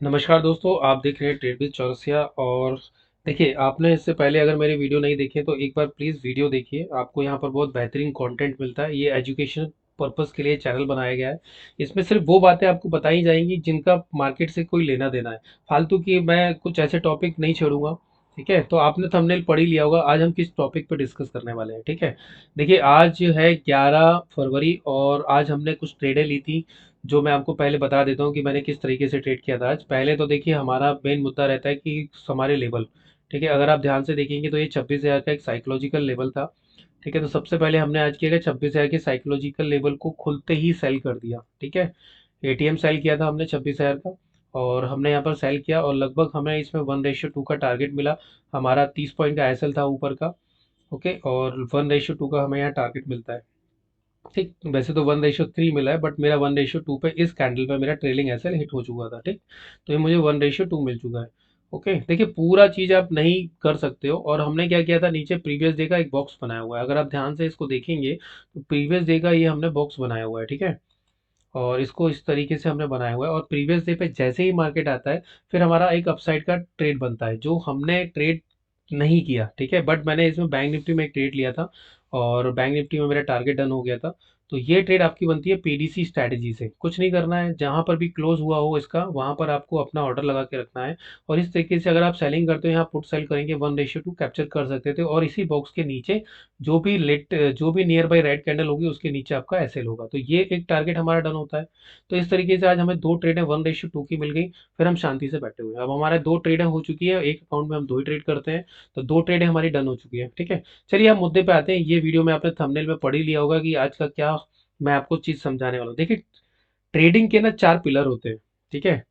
नमस्कार दोस्तों, आप देख रहे हैं ट्रेड विद चौरसिया। और देखिए, आपने इससे पहले अगर मेरी वीडियो नहीं देखी है तो एक बार प्लीज़ वीडियो देखिए। आपको यहाँ पर बहुत बेहतरीन कंटेंट मिलता है। ये एजुकेशन पर्पस के लिए चैनल बनाया गया है। इसमें सिर्फ वो बातें आपको बताई जाएंगी जिनका मार्केट से कोई लेना देना है। फालतू की मैं कुछ ऐसे टॉपिक नहीं छेड़ूंगा। ठीक है, तो आपने थंबनेल पढ़ ही लिया होगा आज हम किस टॉपिक पे डिस्कस करने वाले हैं। ठीक है, देखिए आज है 11 फरवरी और आज हमने कुछ ट्रेडें ली थी, जो मैं आपको पहले बता देता हूँ कि मैंने किस तरीके से ट्रेड किया था आज। पहले तो देखिए, हमारा मेन मुद्दा रहता है कि हमारे लेवल। ठीक है, अगर आप ध्यान से देखेंगे तो ये 26,000 का एक साइकोलॉजिकल लेवल था। ठीक है, तो सबसे पहले हमने आज किया 26,000 के साइकोलॉजिकल लेवल को खुलते ही सेल कर दिया। ठीक है, एटीएम सेल किया था हमने 26,000 का, और हमने यहाँ पर सेल किया और लगभग हमें इसमें 1:2 का टारगेट मिला। हमारा 30 पॉइंट का एसएल था ऊपर का। ओके, और 1:2 का हमें यहाँ टारगेट मिलता है। ठीक, वैसे तो 1:3 मिला है, बट मेरा 1:2 पे इस कैंडल पे मेरा ट्रेलिंग एसएल हिट हो चुका था। ठीक, तो ये मुझे 1:2 मिल चुका है। ओके, देखिए पूरा चीज आप नहीं कर सकते हो। और हमने क्या किया था, नीचे प्रीवियस डे का एक बॉक्स बनाया हुआ है। अगर आप ध्यान से इसको देखेंगे तो प्रीवियस डे का ये हमने बॉक्स बनाया हुआ है। ठीक है, और इसको इस तरीके से हमने बनाया हुआ है, और प्रीवियस डे पे जैसे ही मार्केट आता है फिर हमारा एक अपसाइड का ट्रेड बनता है, जो हमने ट्रेड नहीं किया। ठीक है, बट मैंने इसमें बैंक निफ्टी में एक ट्रेड लिया था और बैंक निफ्टी में मेरा टारगेट डन हो गया था। तो ये ट्रेड आपकी बनती है पीडीसी स्ट्रैटेजी से। कुछ नहीं करना है, जहां पर भी क्लोज हुआ हो इसका वहां पर आपको अपना ऑर्डर लगा के रखना है। और इस तरीके से अगर आप सेलिंग करते हो, यहाँ पुट सेल करेंगे 1:2 कैप्चर कर सकते थे। और इसी बॉक्स के नीचे जो भी नियर बाई रेड कैंडल होगी उसके नीचे आपका एसएल होगा, तो ये एक टारगेट हमारा डन होता है। तो इस तरीके से आज हमें दो ट्रेडें 1:2 की मिल गई। फिर हम शांति से बैठे हुए हैं। अब हमारे दो ट्रेडें हो चुकी है, एक अकाउंट में हम दो ही ट्रेड करते हैं। तो दो ट्रेडें हमारी डन हो चुकी है। ठीक है, चलिए हम मुद्दे पे आते हैं। ये वीडियो में आपने थंबनेल में पढ़ ही लिया होगा कि आज का क्या मैं आपको चीज समझाने वाला हूँ। देखिए, ट्रेडिंग के ना चार पिलर होते हैं। ठीक है,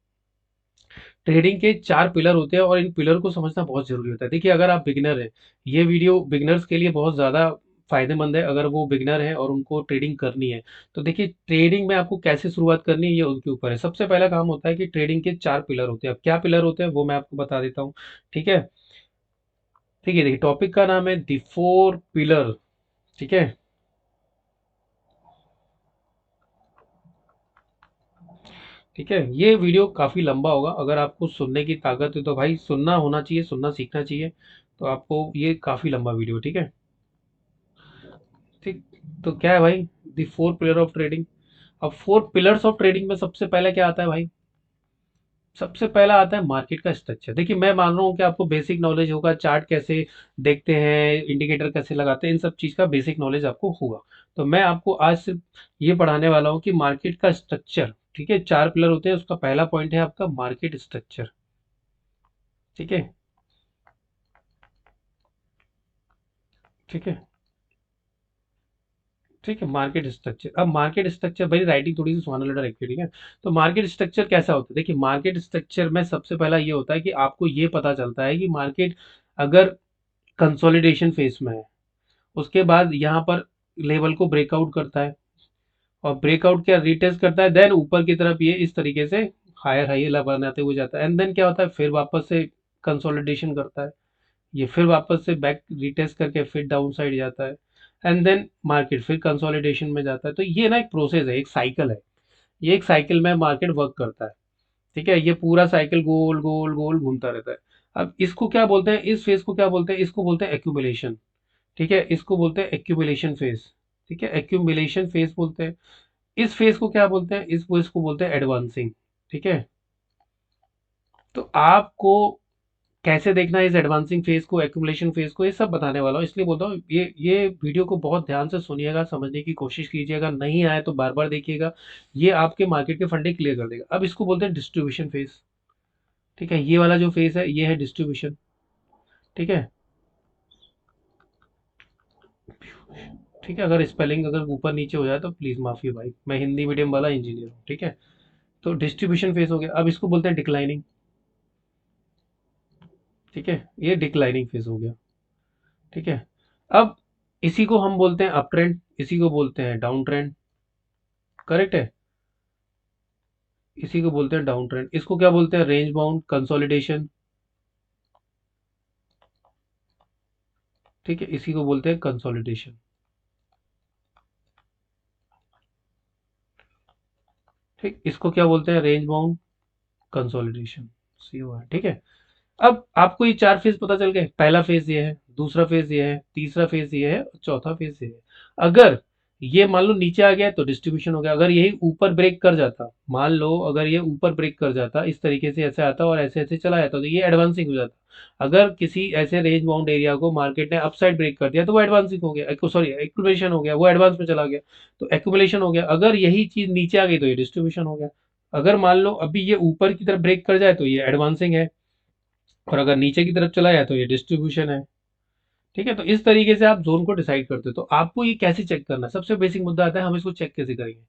ट्रेडिंग के चार पिलर होते हैं और इन पिलर को समझना बहुत जरूरी होता है। देखिए, अगर आप बिगिनर हैं, ये वीडियो बिगिनर्स के लिए बहुत ज़्यादा फायदेमंद है। अगर वो बिगिनर है और उनको ट्रेडिंग करनी है, तो देखिए ट्रेडिंग में आपको कैसे शुरुआत करनी है ये उनके ऊपर है। सबसे पहला काम होता है कि ट्रेडिंग के चार पिलर होते हैं। अब क्या पिलर होते हैं वो मैं आपको बता देता हूँ। ठीक है, ठीक है, देखिए टॉपिक का नाम है दी फोर पिलर। ठीक है, ठीक है, ये वीडियो काफ़ी लंबा होगा। अगर आपको सुनने की ताकत है तो भाई सुनना होना चाहिए, सुनना सीखना चाहिए। तो आपको ये काफ़ी लंबा वीडियो, ठीक है। ठीक, तो क्या है भाई, दी फोर पिलर ऑफ ट्रेडिंग। अब फोर पिलर्स ऑफ ट्रेडिंग में सबसे पहले क्या आता है भाई, सबसे पहला आता है मार्केट का स्ट्रक्चर। देखिए, मैं मान रहा हूँ कि आपको बेसिक नॉलेज होगा, चार्ट कैसे देखते हैं, इंडिकेटर कैसे लगाते हैं, इन सब चीज़ का बेसिक नॉलेज आपको होगा। तो मैं आपको आज सिर्फ ये पढ़ाने वाला हूँ कि मार्केट का स्ट्रक्चर। ठीक है, चार पिलर होते हैं, उसका पहला पॉइंट है आपका मार्केट स्ट्रक्चर। ठीक है, ठीक है, ठीक है, मार्केट स्ट्रक्चर। अब मार्केट स्ट्रक्चर, भाई राइटिंग थोड़ी सी सुहाना लगा रखिए। ठीक है, तो मार्केट स्ट्रक्चर कैसा होता है, देखिए मार्केट स्ट्रक्चर में सबसे पहला ये होता है कि आपको ये पता चलता है कि मार्केट अगर कंसोलिडेशन फेज में है, उसके बाद यहाँ पर लेवल को ब्रेकआउट करता है, और ब्रेकआउट क्या रिटेस्ट करता है, देन ऊपर की तरफ ये इस तरीके से हायर हाई बनाते हुए जाता है, एंड देन क्या होता है, फिर वापस से कंसोलिडेशन करता है, ये फिर वापस से बैक रिटेस्ट करके फिर डाउन साइड जाता है, एंड देन मार्केट फिर कंसोलिडेशन में जाता है। तो ये ना एक प्रोसेस है, एक साइकिल है। ये एक साइकिल में मार्केट वर्क करता है। ठीक है, ये पूरा साइकिल गोल गोल गोल घूमता रहता है। अब इसको क्या बोलते हैं, इस फेज को क्या बोलते हैं, इसको बोलते हैं एक्यूमुलेशन। ठीक है, इसको बोलते हैं एक्यूमुलेशन फेज। ठीक है, एक्यूमुलेशन फेज बोलते हैं। इस फेज को क्या बोलते हैं, इस फेज को बोलते हैं एडवांसिंग। ठीक है, तो आपको कैसे देखना है इस एडवांसिंग फेज को, एक्यूमुलेशन फेज को, ये सब बताने वाला हूँ। इसलिए बोलता हूँ ये वीडियो को बहुत ध्यान से सुनिएगा, समझने की कोशिश कीजिएगा, नहीं आए तो बार बार देखिएगा। ये आपके मार्केट के फंडे क्लियर कर देगा। अब इसको बोलते हैं डिस्ट्रीब्यूशन फेज। ठीक है, ये वाला जो फेज है ये है डिस्ट्रीब्यूशन। ठीक है, ठीक है, अगर स्पेलिंग अगर ऊपर नीचे हो जाए तो प्लीज माफी भाई, मैं हिंदी मीडियम वाला इंजीनियर हूँ। ठीक है, तो डिस्ट्रीब्यूशन फेज हो गया। अब इसको बोलते हैं डिक्लाइनिंग। ठीक है, ये डिक्लाइनिंग फेज हो गया। ठीक है, अब इसी को हम बोलते हैं अप ट्रेंड, इसी को बोलते हैं डाउन ट्रेंड। करेक्ट है, इसी को बोलते हैं डाउन ट्रेंड। इसको क्या बोलते हैं, रेंज बाउंड कंसोलिडेशन। ठीक है, इसी को बोलते हैं कंसोलिडेशन। ठीक, इसको क्या बोलते हैं, रेंज बाउंड कंसोलिडेशन, CO है, ठीक है। अब आपको ये 4 फेज़ पता चल गए। पहला फेज़ ये है, दूसरा फेज़ ये है, तीसरा फेज़ ये है, चौथा फेज़ ये है। अगर ये मान लो नीचे आ गया तो डिस्ट्रीब्यूशन हो गया। अगर यही ऊपर ब्रेक कर जाता, मान लो अगर ये ऊपर ब्रेक कर जाता, इस तरीके से ऐसे आता और ऐसे-ऐसे चला जाता, तो ये एडवांसिंग हो जाता। अगर किसी ऐसे रेंज बाउंड एरिया को मार्केट ने अपसाइड ब्रेक कर दिया तो वो एडवांसिंग हो गया, सॉरी एक्यूमुलेशन हो गया, वो एडवांस में चला गया, तो एक्यूमुलेशन हो गया। अगर यही चीज़ नीचे आ गई तो ये डिस्ट्रीब्यूशन हो गया। अगर मान लो अभी ये ऊपर की तरफ ब्रेक कर जाए तो ये एडवांसिंग है, और अगर नीचे की तरफ चला जाए तो ये डिस्ट्रीब्यूशन है। ठीक है, तो इस तरीके से आप जोन को डिसाइड करते हो। तो आपको ये कैसे चेक करना है, सबसे बेसिक मुद्दा आता है हम इसको चेक कैसे करेंगे।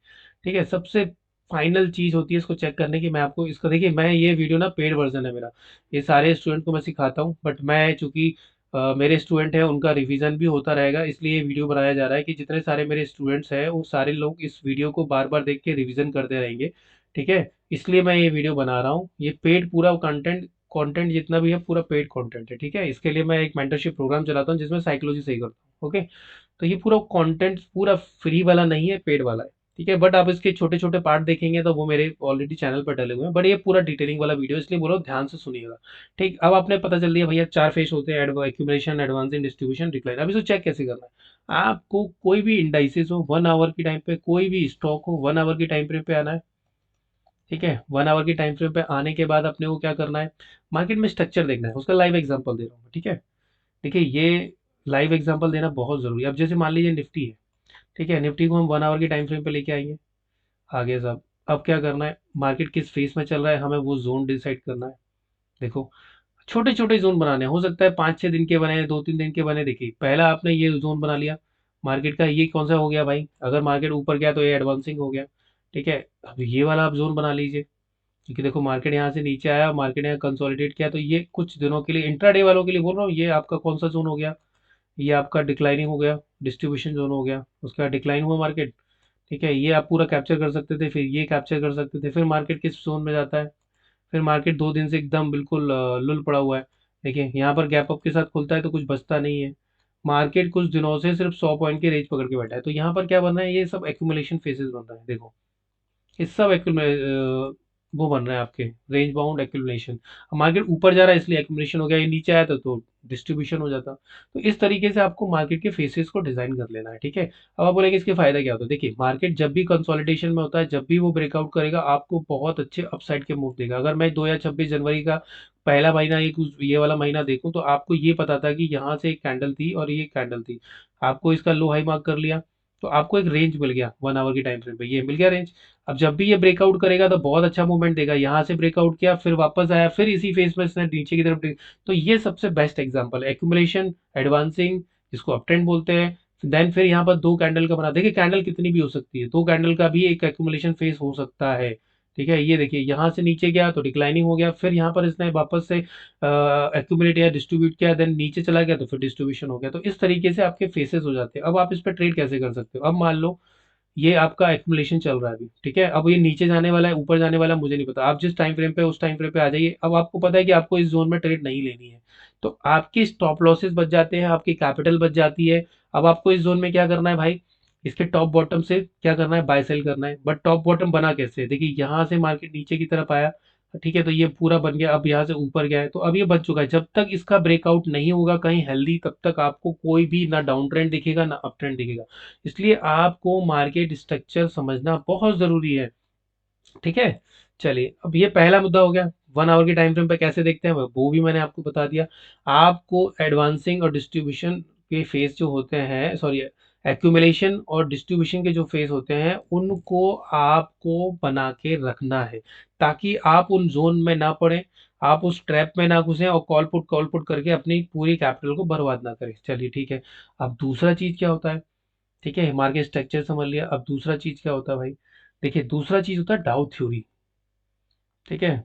ठीक है, सबसे फाइनल चीज होती है इसको चेक करने की। मैं आपको इसका देखिए, मैं ये वीडियो ना पेड वर्जन है मेरा, ये सारे स्टूडेंट को मैं सिखाता हूँ, बट मैं चूंकि मेरे स्टूडेंट हैं उनका रिवीजन भी होता रहेगा, इसलिए ये वीडियो बनाया जा रहा है कि जितने सारे मेरे स्टूडेंट्स हैं वो सारे लोग इस वीडियो को बार बार देख के रिवीजन करते रहेंगे। ठीक है, इसलिए मैं ये वीडियो बना रहा हूँ। ये पेड पूरा कंटेंट कंटेंट जितना भी है पूरा पेड कंटेंट है। ठीक है, इसके लिए मैं एक मेंटरशिप प्रोग्राम चलाता हूँ जिसमें साइकोलॉजी सही करता हूँ। ओके, तो ये पूरा कंटेंट पूरा फ्री वाला नहीं है, पेड वाला है। ठीक है, बट आप इसके छोटे छोटे पार्ट देखेंगे तो वो मेरे ऑलरेडी चैनल पर डले हुए हैं, बट ये पूरा डिटेलिंग वाला वीडियो, इसलिए बोलो ध्यान से सुनिएगा। ठीक, अब आपने पता चल दिया भैया 4 फेज होते हैं, एक्यूमुलेशन, एडवांसिंग, डिस्ट्रीब्यूशन, डिक्लाइन। अब इसको चेक कैसे करना है। आपको कोई भी इंडाइसिस हो 1 आवर की टाइम पे, कोई भी स्टॉक हो 1 आवर की टाइम फ्रेम पे आना है। ठीक है, 1 आवर की टाइम फ्रेम पे आने के बाद अपने को क्या करना है, मार्केट में स्ट्रक्चर देखना है, उसका लाइव एग्जांपल दे रहा हूँ। ठीक है, देखिए ये लाइव एग्जांपल देना बहुत जरूरी है। अब जैसे मान लीजिए निफ्टी है, ठीक है, निफ्टी को हम 1 आवर की टाइम फ्रेम पे लेके आएंगे आगे साहब। अब क्या करना है, मार्केट किस फेस में चल रहा है हमें वो जोन डिसाइड करना है। देखो, छोटे छोटे जोन बनाने हैं, हो सकता है 5-6 दिन के बने, 2-3 दिन के बने। देखिए पहला आपने ये जोन बना लिया मार्केट का, ये कौन सा हो गया भाई, अगर मार्केट ऊपर गया तो ये एडवांसिंग हो गया। ठीक है, अब ये वाला आप जोन बना लीजिए, क्योंकि देखो मार्केट यहाँ से नीचे आया, मार्केट यहाँ कंसोलिडेट किया, तो ये कुछ दिनों के लिए इंट्राडे वालों के लिए बोल रहा हूँ, ये आपका कौन सा जोन हो गया, ये आपका डिक्लाइनिंग हो गया, डिस्ट्रीब्यूशन जोन हो गया, उसके बाद डिक्लाइन हुआ मार्केट। ठीक है, ये आप पूरा कैप्चर कर सकते थे, फिर ये कैप्चर कर सकते थे, फिर मार्केट किस जोन में जाता है, फिर मार्केट 2 दिन से एकदम बिल्कुल लुल पड़ा हुआ है। देखिए यहाँ पर गैप अप के साथ खुलता है तो कुछ बचता नहीं है। मार्केट कुछ दिनों से सिर्फ 100 पॉइंट के रेंज पकड़ के बैठा है, तो यहाँ पर क्या बन रहा है, ये सब एक्यूमुलेशन फेसेस बन रहा है। देखो ये सब वो बन रहे हैं आपके रेंज बाउंड एक्यूमुलेशन। मार्केट ऊपर जा रहा है इसलिए एक्यूमुलेशन हो गया, ये नीचे आया तो डिस्ट्रीब्यूशन हो जाता। तो इस तरीके से आपको मार्केट के फेसेस को डिजाइन कर लेना है। ठीक है, अब आप बोलेंगे इसके फायदा क्या होता है। देखिए मार्केट जब भी कंसोलिडेशन में होता है, जब भी वो ब्रेकआउट करेगा आपको बहुत अच्छे अपसाइड के मूव देगा। अगर मैं 2026 जनवरी का पहला महीना, एक ये वाला महीना देखूं तो आपको ये पता था कि यहाँ से एक कैंडल थी और ये कैंडल थी, आपको इसका लो हाई मार्क कर लिया, तो आपको एक रेंज मिल गया 1 आवर की टाइम फ्रेम पे, ये मिल गया रेंज। अब जब भी ये ब्रेकआउट करेगा तो बहुत अच्छा मूवमेंट देगा, यहाँ से ब्रेकआउट किया फिर वापस आया, फिर इसी फेस में इसने नीचे की तरफ तो ये सबसे बेस्ट एग्जांपल है एक्यूमुलेशन, एडवांसिंग, जिसको अप ट्रेंड बोलते हैं। देन फिर यहाँ पर 2 कैंडल का बना, देखिए कैंडल कितनी भी हो सकती है, 2 कैंडल का भी एक एक्यूमुलेशन फेस हो सकता है। ठीक है, ये देखिए यहाँ से नीचे गया तो डिक्लाइनिंग हो गया, फिर यहाँ पर इसने वापस से एक्यूमुलेट या डिस्ट्रीब्यूट किया, देन नीचे चला गया तो फिर डिस्ट्रीब्यूशन हो गया। तो इस तरीके से आपके फेसेस हो जाते हैं। अब आप इस पर ट्रेड कैसे कर सकते हो, अब मान लो ये आपका एक्यूमुलेशन चल रहा है अभी। ठीक है, अब ये नीचे जाने वाला है ऊपर जाने वाला है, मुझे नहीं पता, आप जिस टाइम फ्रेम पे उस टाइम फ्रेम पे आ जाइए। अब आपको पता है कि आपको इस जोन में ट्रेड नहीं लेनी है, तो आपकी स्टॉप लॉसेस बच जाते हैं, आपकी कैपिटल बच जाती है। अब आपको इस जोन में क्या करना है भाई, इसके टॉप बॉटम से क्या करना है, बाय सेल करना है। बट टॉप बॉटम बना कैसे, देखिए यहाँ से मार्केट नीचे की तरफ आया, ठीक है, तो ये पूरा बन गया, अब यहाँ से ऊपर गया है तो अब ये बन चुका है। जब तक इसका ब्रेकआउट नहीं होगा कहीं हेल्दी, तब तक आपको कोई भी ना डाउन ट्रेंड दिखेगा ना अप ट्रेंड दिखेगा। इसलिए आपको मार्केट स्ट्रक्चर समझना बहुत जरूरी है। ठीक है, चलिए अब ये पहला मुद्दा हो गया, 1 आवर के टाइम फ्रेम पे कैसे देखते हैं वो भी मैंने आपको बता दिया। आपको एडवांसिंग और डिस्ट्रीब्यूशन के फेज जो होते हैं, सॉरी एक्यूमुलेशन और डिस्ट्रीब्यूशन के जो फेज होते हैं उनको आपको बना के रखना है, ताकि आप उन जोन में ना पड़े, आप उस ट्रैप में ना घुसें और कॉल पुट करके अपनी पूरी कैपिटल को बर्बाद ना करें। चलिए ठीक है, अब दूसरा चीज क्या होता है। ठीक है, मार्केट स्ट्रक्चर समझ लिया, अब दूसरा चीज क्या होता है भाई। देखिए दूसरा चीज होता है डाउ थ्योरी। ठीक है,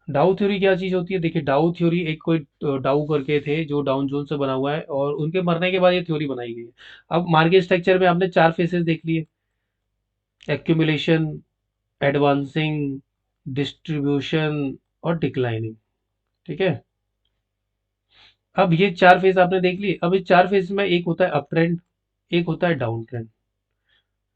डाउ थ्योरी क्या चीज होती है, देखिए डाउ थ्योरी एक कोई डाउ करके थे जो डाउन जोन से बना हुआ है, और उनके मरने के बाद ये थ्योरी बनाई गई है। अब मार्केट स्ट्रक्चर में आपने 4 फेसेस देख लिए, एक्यूमुलेशन, एडवांसिंग, डिस्ट्रीब्यूशन और डिक्लाइनिंग। ठीक है, अब ये 4 फेज आपने देख लिए। अब इस 4 फेज में एक होता है अप ट्रेंड, एक होता है डाउन ट्रेंड।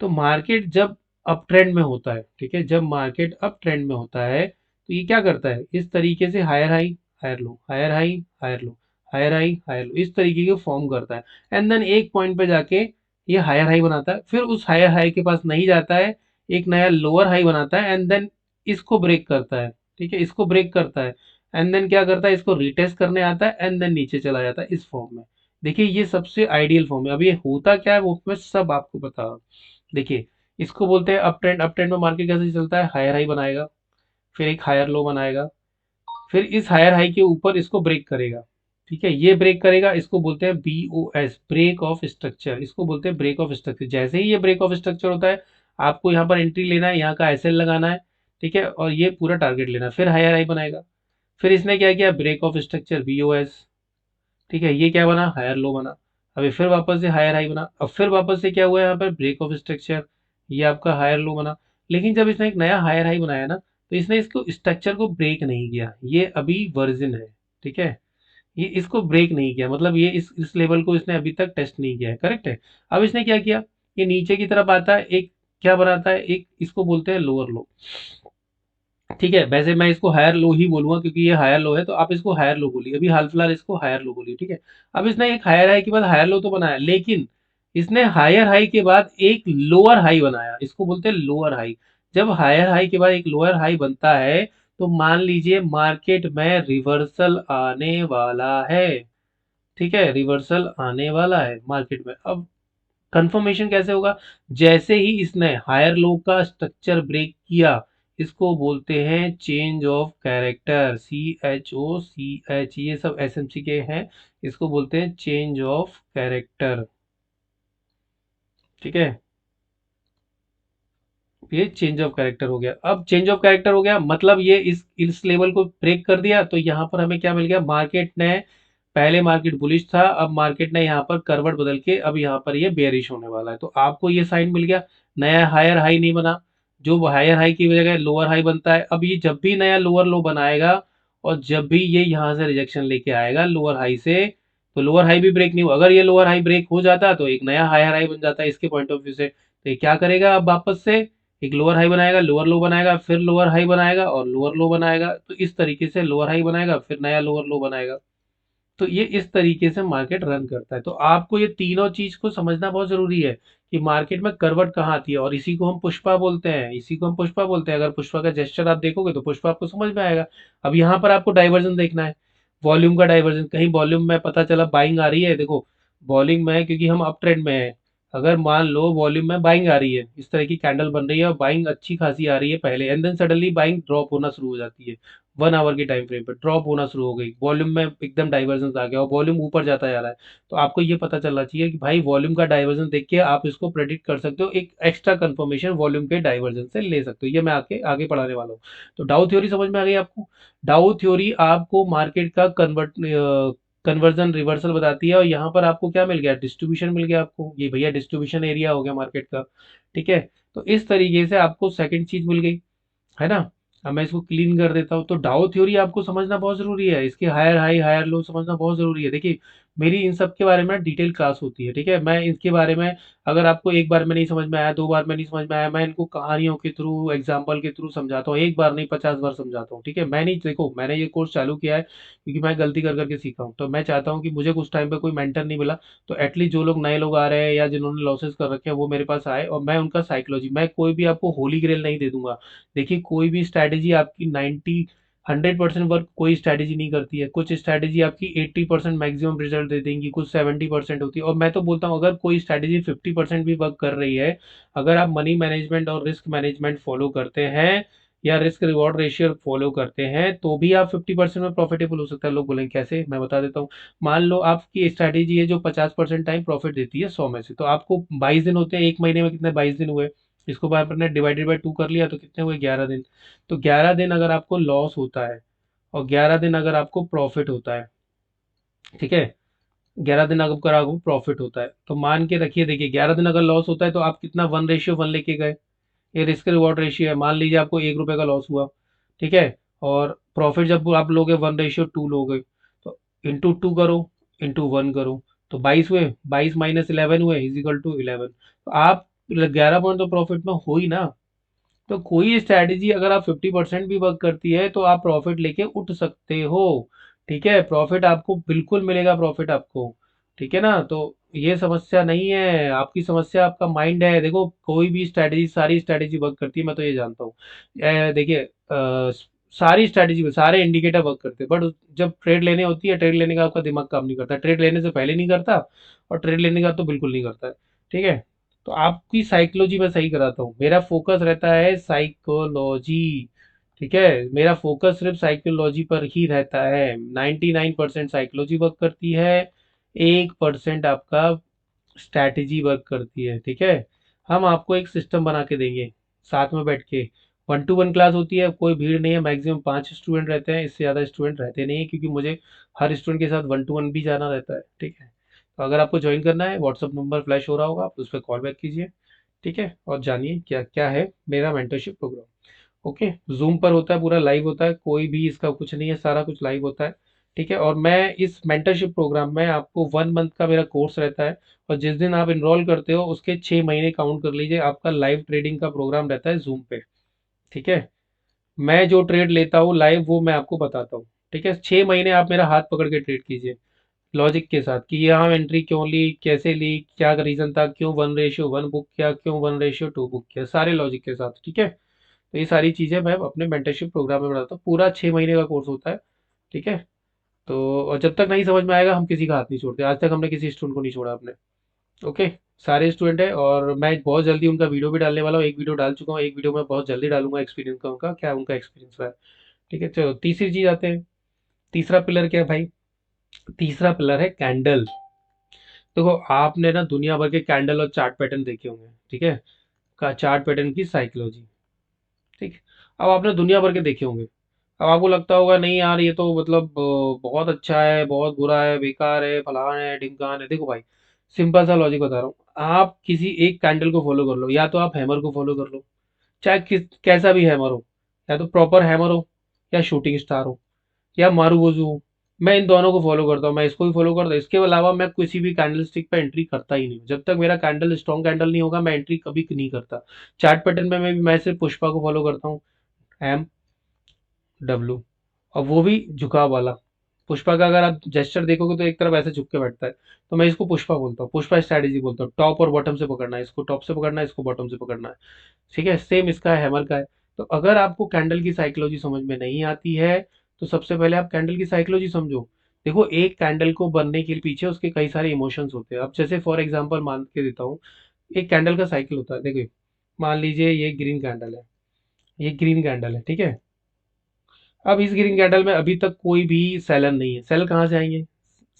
तो मार्केट जब अप ट्रेंड में होता है, ठीक है, जब मार्केट अप ट्रेंड में होता है तो ये क्या करता है, इस तरीके से higher high higher low, higher high higher low, higher high higher low, इस तरीके के फॉर्म करता है। एंड देन एक पॉइंट पे जाके ये हायर हाई बनाता है, फिर उस हायर हाई के पास नहीं जाता है, एक नया लोअर हाई बनाता है, एंड देन इसको ब्रेक करता है, ठीक है, इसको ब्रेक करता है, एंड देन क्या करता है, इसको रिटेस्ट करने आता है, एंड देन नीचे चला जाता है इस फॉर्म में। देखिए ये सबसे आइडियल फॉर्म है। अब ये होता क्या है वो मैं सब आपको बता रहा हूँ। देखिए इसको बोलते हैं अप ट्रेंड। अप ट्रेंड में मार्केट कैसे चलता है, हायर हाई बनाएगा, फिर एक हायर लो बनाएगा, फिर इस हायर हाई के ऊपर इसको ब्रेक करेगा, ठीक है, ये ब्रेक करेगा, इसको बोलते हैं BOS, ब्रेक ऑफ स्ट्रक्चर, इसको बोलते हैं ब्रेक ऑफ स्ट्रक्चर। जैसे ही ये ब्रेक ऑफ स्ट्रक्चर होता है, आपको यहाँ पर एंट्री लेना है, यहाँ का SL लगाना है, ठीक है, और ये पूरा टारगेट लेना है, फिर हायर हाई बनाएगा, फिर इसने क्या किया, ब्रेक ऑफ स्ट्रक्चर BOS, ठीक है, ये क्या बना, हायर लो बना, अभी फिर वापस से हायर हाई बना, अब फिर वापस से क्या हुआ यहाँ पर, ब्रेक ऑफ स्ट्रक्चर, ये आपका हायर लो बना। लेकिन जब इसने एक नया हायर हाई बनाया ना, तो इसने इसको स्ट्रक्चर को ब्रेक नहीं किया, ये अभी वर्जिन है, ठीक है, ये इसको ब्रेक नहीं किया, मतलब ये इस लेवल को इसने अभी तक टेस्ट नहीं किया है, करेक्ट है। अब इसने क्या किया, ये नीचे की तरफ आता है, एक क्या बनाता है, एक इसको बोलते हैं लोअर लो, ठीक है, वैसे मैं इसको हायर लो ही बोलूंगा क्योंकि ये हायर लो है, तो आप इसको हायर लो बोलिए, अभी हाल फिलहाल इसको हायर लो बोलिए, ठीक है। अब इसने एक हायर हाई के बाद हायर लो तो बनाया, लेकिन इसने हायर हाई के बाद एक लोअर हाई बनाया, इसको बोलते हैं लोअर हाई। जब हायर हाई के बाद एक लोअर हाई बनता है, तो मान लीजिए मार्केट में रिवर्सल आने वाला है, ठीक है, रिवर्सल आने वाला है मार्केट में। अब कंफर्मेशन कैसे होगा, जैसे ही इसने हायर लो का स्ट्रक्चर ब्रेक किया, इसको बोलते हैं चेंज ऑफ कैरेक्टर, CHOCH, ये सब SMC के हैं, इसको बोलते हैं चेंज ऑफ कैरेक्टर, ठीक है, ये चेंज ऑफ कैरेक्टर हो गया। अब चेंज ऑफ कैरेक्टर हो गया मतलब ये इस लेवल को ब्रेक कर दिया, तो यहाँ पर हमें क्या मिल गया, मार्केट ने, पहले मार्केट बुलिश था, अब मार्केट ने यहाँ पर करवट बदल के अब यहाँ पर ये बेरिश होने वाला है, तो आपको ये साइन मिल गया। नया हायर हाई नहीं बना, जो हायर हाई की जगह लोअर हाई बनता है। अब ये जब भी नया लोअर लो बनाएगा और जब भी ये यहाँ से रिजेक्शन लेके आएगा लोअर हाई से, तो लोअर हाई भी ब्रेक नहीं हुआ, अगर ये लोअर हाई ब्रेक हो जाता तो एक नया हायर हाई बन जाता है इसके पॉइंट ऑफ व्यू से। तो ये क्या करेगा, अब वापस से एक लोअर हाई बनाएगा, लोअर लो बनाएगा, फिर लोअर हाई बनाएगा और लोअर लो बनाएगा, तो इस तरीके से लोअर हाई बनाएगा फिर नया लोअर लो बनाएगा। तो ये इस तरीके से मार्केट रन करता है। तो आपको ये तीनों चीज को समझना बहुत जरूरी है कि मार्केट में करवट कहाँ आती है, और इसी को हम पुष्पा बोलते हैं, इसी को हम पुष्पा बोलते हैं। अगर पुष्पा का जेस्चर आप देखोगे तो पुष्पा आपको समझ में आएगा। अब यहाँ पर आपको डाइवर्जन देखना है, वॉल्यूम का डाइवर्जन, कहीं वॉल्यूम में पता चला बाइंग आ रही है, देखो वॉल्यूम में क्योंकि हम अप ट्रेंड में है, अगर मान लो वॉल्यूम में बाइंग आ रही है, इस तरह की कैंडल बन रही है और बाइंग अच्छी खासी आ रही है पहले, and then suddenly buying drop होना शुरू हो जाती है, 1 आवर की टाइम फ्रेम पे ड्रॉप होना शुरू हो गई, वॉल्यूम में एकदम डाइवर्जेंस आ गया और वॉल्यूम ऊपर जाता जा रहा है, तो आपको ये पता चलना चाहिए कि भाई वॉल्यूम का डाइवर्जन देख के आप इसको प्रेडिक्ट कर सकते हो, एक एक्स्ट्रा कंफर्मेशन वॉल्यूम के डाइवर्जन से ले सकते हो। ये मैं आगे आगे पढ़ाने वाला हूँ। तो डाउ थ्योरी समझ में आ गई आपको। डाउ थ्योरी आपको मार्केट का कन्वर्जन रिवर्सल बताती है, और यहाँ पर आपको क्या मिल गया, डिस्ट्रीब्यूशन मिल गया आपको, ये भैया डिस्ट्रीब्यूशन एरिया हो गया मार्केट का, ठीक है। तो इस तरीके से आपको सेकंड चीज मिल गई, है ना। अब मैं इसको क्लीन कर देता हूँ। तो डाउ थ्योरी आपको समझना बहुत जरूरी है, इसके हायर हाई हायर लो समझना बहुत जरूरी है। देखिए मेरी इन सब के बारे में डिटेल क्लास होती है, ठीक है, मैं इनके बारे में, अगर आपको एक बार में नहीं समझ में आया, 2 बार में नहीं समझ में आया, मैं इनको कहानियों के थ्रू एग्जाम्पल के थ्रू समझाता हूँ, एक बार नहीं 50 बार समझाता हूँ, ठीक है। मैं नहीं, देखो मैंने ये कोर्स चालू किया है क्योंकि मैं गलती कर करके सीखा हूँ, तो मैं चाहता हूँ कि मुझे कुछ टाइम पे कोई मेंटर नहीं मिला, तो एटलीस्ट जो लोग नए लोग आ रहे हैं या जिन्होंने लॉसेस कर रखे हैं वो मेरे पास आए, और मैं उनका साइकोलॉजी, मैं कोई भी आपको होली ग्रेल नहीं दे दूंगा। देखिए कोई भी स्ट्रैटेजी आपकी 100% वर्क कोई स्ट्रैटेजी नहीं करती है, कुछ स्ट्रैटेजी आपकी 80% मैक्सिमम रिजल्ट दे देंगी, कुछ 70% होती है, और मैं तो बोलता हूँ अगर कोई स्ट्रैटेजी 50% भी वर्क कर रही है, अगर आप मनी मैनेजमेंट और रिस्क मैनेजमेंट फॉलो करते हैं या रिस्क रिवॉर्ड रेशियो फॉलो करते हैं, तो भी आप 50% में प्रॉफिटेबल हो सकता है। लोग बोलेंगे कैसे, मैं बता देता हूँ। मान लो आपकी स्ट्रैटेजी है जो 50% टाइम प्रॉफिट देती है 100 में से, तो आपको 22 दिन होते हैं, एक महीने में कितने 22 दिन हुए, इसको आपने डिवाइडेड बाय 2 कर लिया तो कितने हुए 11 दिन। तो 11 दिन अगर आपको लॉस होता है और 11 दिन अगर आपको प्रॉफिट होता है, ठीक है, 11 दिन अगर आपको प्रॉफिट होता है, तो मान के रखिए, देखिए 11 दिन अगर लॉस होता है तो आप कितना 1:1 लेके गए, ये रिस्क रिवॉर्ड रेशियो है। मान लीजिए आपको 1 रुपए का लॉस हुआ, ठीक है, और प्रॉफिट जब आप लोगे 1:2 लोगे, तो इंटू 2 करो, इंटू 1 करो, तो 22 हुए, 22 - 11 हुए इज इक्वल टू 11। तो आप 11 पॉइंट तो प्रॉफिट में हो ही ना। तो कोई स्ट्रैटेजी अगर आप 50% भी वर्क करती है तो आप प्रॉफिट लेके उठ सकते हो। ठीक है, प्रॉफिट आपको बिल्कुल मिलेगा, प्रॉफिट आपको। ठीक है ना, तो ये समस्या नहीं है आपकी, समस्या आपका माइंड है। देखो कोई भी स्ट्रैटेजी, सारी स्ट्रैटेजी वर्क करती है, मैं तो ये जानता हूँ। देखिए सारी स्ट्रैटेजी में सारे इंडिकेटर वर्क करते हैं, बट जब ट्रेड लेने होती है, ट्रेड लेने का आपका दिमाग काम नहीं करता, ट्रेड लेने से पहले नहीं करता, और ट्रेड लेने का तो बिल्कुल नहीं करता है। ठीक है, तो आपकी साइकोलॉजी मैं सही कराता हूँ, मेरा फोकस रहता है साइकोलॉजी। ठीक है, मेरा फोकस सिर्फ साइकोलॉजी पर ही रहता है। 99% साइकोलॉजी वर्क करती है, 1% आपका स्ट्रैटेजी वर्क करती है। ठीक है, हम आपको एक सिस्टम बना के देंगे, साथ में बैठ के। 1 to 1 क्लास होती है, कोई भीड़ नहीं है, मैक्सिमम 5 स्टूडेंट रहते हैं, इससे ज़्यादा स्टूडेंट रहते नहीं है, क्योंकि मुझे हर स्टूडेंट के साथ 1 to 1 भी जाना रहता है। ठीक है, तो अगर आपको ज्वाइन करना है, व्हाट्सअप नंबर फ्लैश हो रहा होगा, आप उस पर कॉल बैक कीजिए। ठीक है, और जानिए क्या क्या है मेरा मेंटरशिप प्रोग्राम। ओके, जूम पर होता है, पूरा लाइव होता है, कोई भी इसका कुछ नहीं है, सारा कुछ लाइव होता है। ठीक है, और मैं इस मेंटरशिप प्रोग्राम में आपको 1 मंथ का मेरा कोर्स रहता है, और जिस दिन आप इनरोल करते हो उसके 6 महीने काउंट कर लीजिए, आपका लाइव ट्रेडिंग का प्रोग्राम रहता है जूम पे। ठीक है, मैं जो ट्रेड लेता हूँ लाइव वो मैं आपको बताता हूँ। ठीक है, 6 महीने आप मेरा हाथ पकड़ के ट्रेड कीजिए, लॉजिक के साथ, कि यहाँ एंट्री क्यों ली, कैसे ली, क्या रीजन था, क्यों 1:1 बुक किया, क्यों 1:2 बुक किया, सारे लॉजिक के साथ। ठीक है, तो ये सारी चीज़ें मैं अपने मेंटरशिप प्रोग्राम में बताता हूँ, पूरा 6 महीने का कोर्स होता है। ठीक है, तो और जब तक नहीं समझ में आएगा हम किसी का हाथ नहीं छोड़ते, आज तक हमने किसी स्टूडेंट को नहीं छोड़ा अपने। ओके, सारे स्टूडेंट है, और मैं बहुत जल्दी उनका वीडियो भी डालने वाला हूँ, एक वीडियो डाल चुका हूँ, एक वीडियो मैं बहुत जल्दी डालूंगा, एक्सपीरियंस का उनका क्या, उनका एक्सपीरियंस रहा है। ठीक है, चलो तीसरी चीज आते हैं। तीसरा पिलर क्या है भाई? तीसरा पिलर है कैंडल। देखो आपने ना दुनिया भर के कैंडल और चार्ट पैटर्न देखे होंगे। ठीक है, का चार्ट पैटर्न की साइकोलॉजी। ठीक, अब आपने दुनिया भर के देखे होंगे। अब आपको लगता होगा नहीं यार ये तो मतलब बहुत अच्छा है, बहुत बुरा है, बेकार है, फलाना है, ढिमकान है। देखो भाई, सिंपल सा लॉजिक बता रहा हूँ, आप किसी एक कैंडल को फॉलो कर लो, या तो आप हैमर को फॉलो कर लो, चाहे किस कैसा भी हैमर हो, या तो प्रॉपर हैमर हो, या शूटिंग स्टार हो, या मारूबोजू हो। मैं इन दोनों को फॉलो करता हूँ, मैं इसको भी फॉलो करता हूँ, इसके अलावा मैं किसी भी कैंडल स्टिक पे एंट्री करता ही नहीं हूँ। जब तक मेरा कैंडल स्ट्रॉन्ग कैंडल नहीं होगा मैं एंट्री कभी नहीं करता। चार्ट पैटर्न में मैं सिर्फ पुष्पा को फॉलो करता हूँ, एम डब्ल्यू, और वो भी झुकाव वाला। पुष्पा का अगर आप जेस्चर देखोगे तो एक तरफ ऐसे झुक के बैठता है, तो मैं इसको पुष्पा बोलता हूँ, पुष्पा स्ट्रैटेजी बोलता हूँ। टॉप और बॉटम से पकड़ना है, इसको टॉप से पकड़ना है, इसको बॉटम से पकड़ना है। ठीक है, सेम इसका है, हैमर का है। तो अगर आपको कैंडल की साइकोलॉजी समझ में नहीं आती है, तो सबसे पहले आप कैंडल की साइकोलॉजी समझो। देखो एक कैंडल को बनने के पीछे उसके कई सारे इमोशंस होते हैं। अब जैसे फॉर एग्जांपल मान के देता हूँ, एक कैंडल का साइकिल होता है। देखिए मान लीजिए ये ग्रीन कैंडल है, ये ग्रीन कैंडल है। ठीक है, अब इस ग्रीन कैंडल में अभी तक कोई भी सेलर नहीं है। सेलर कहाँ से आएंगे?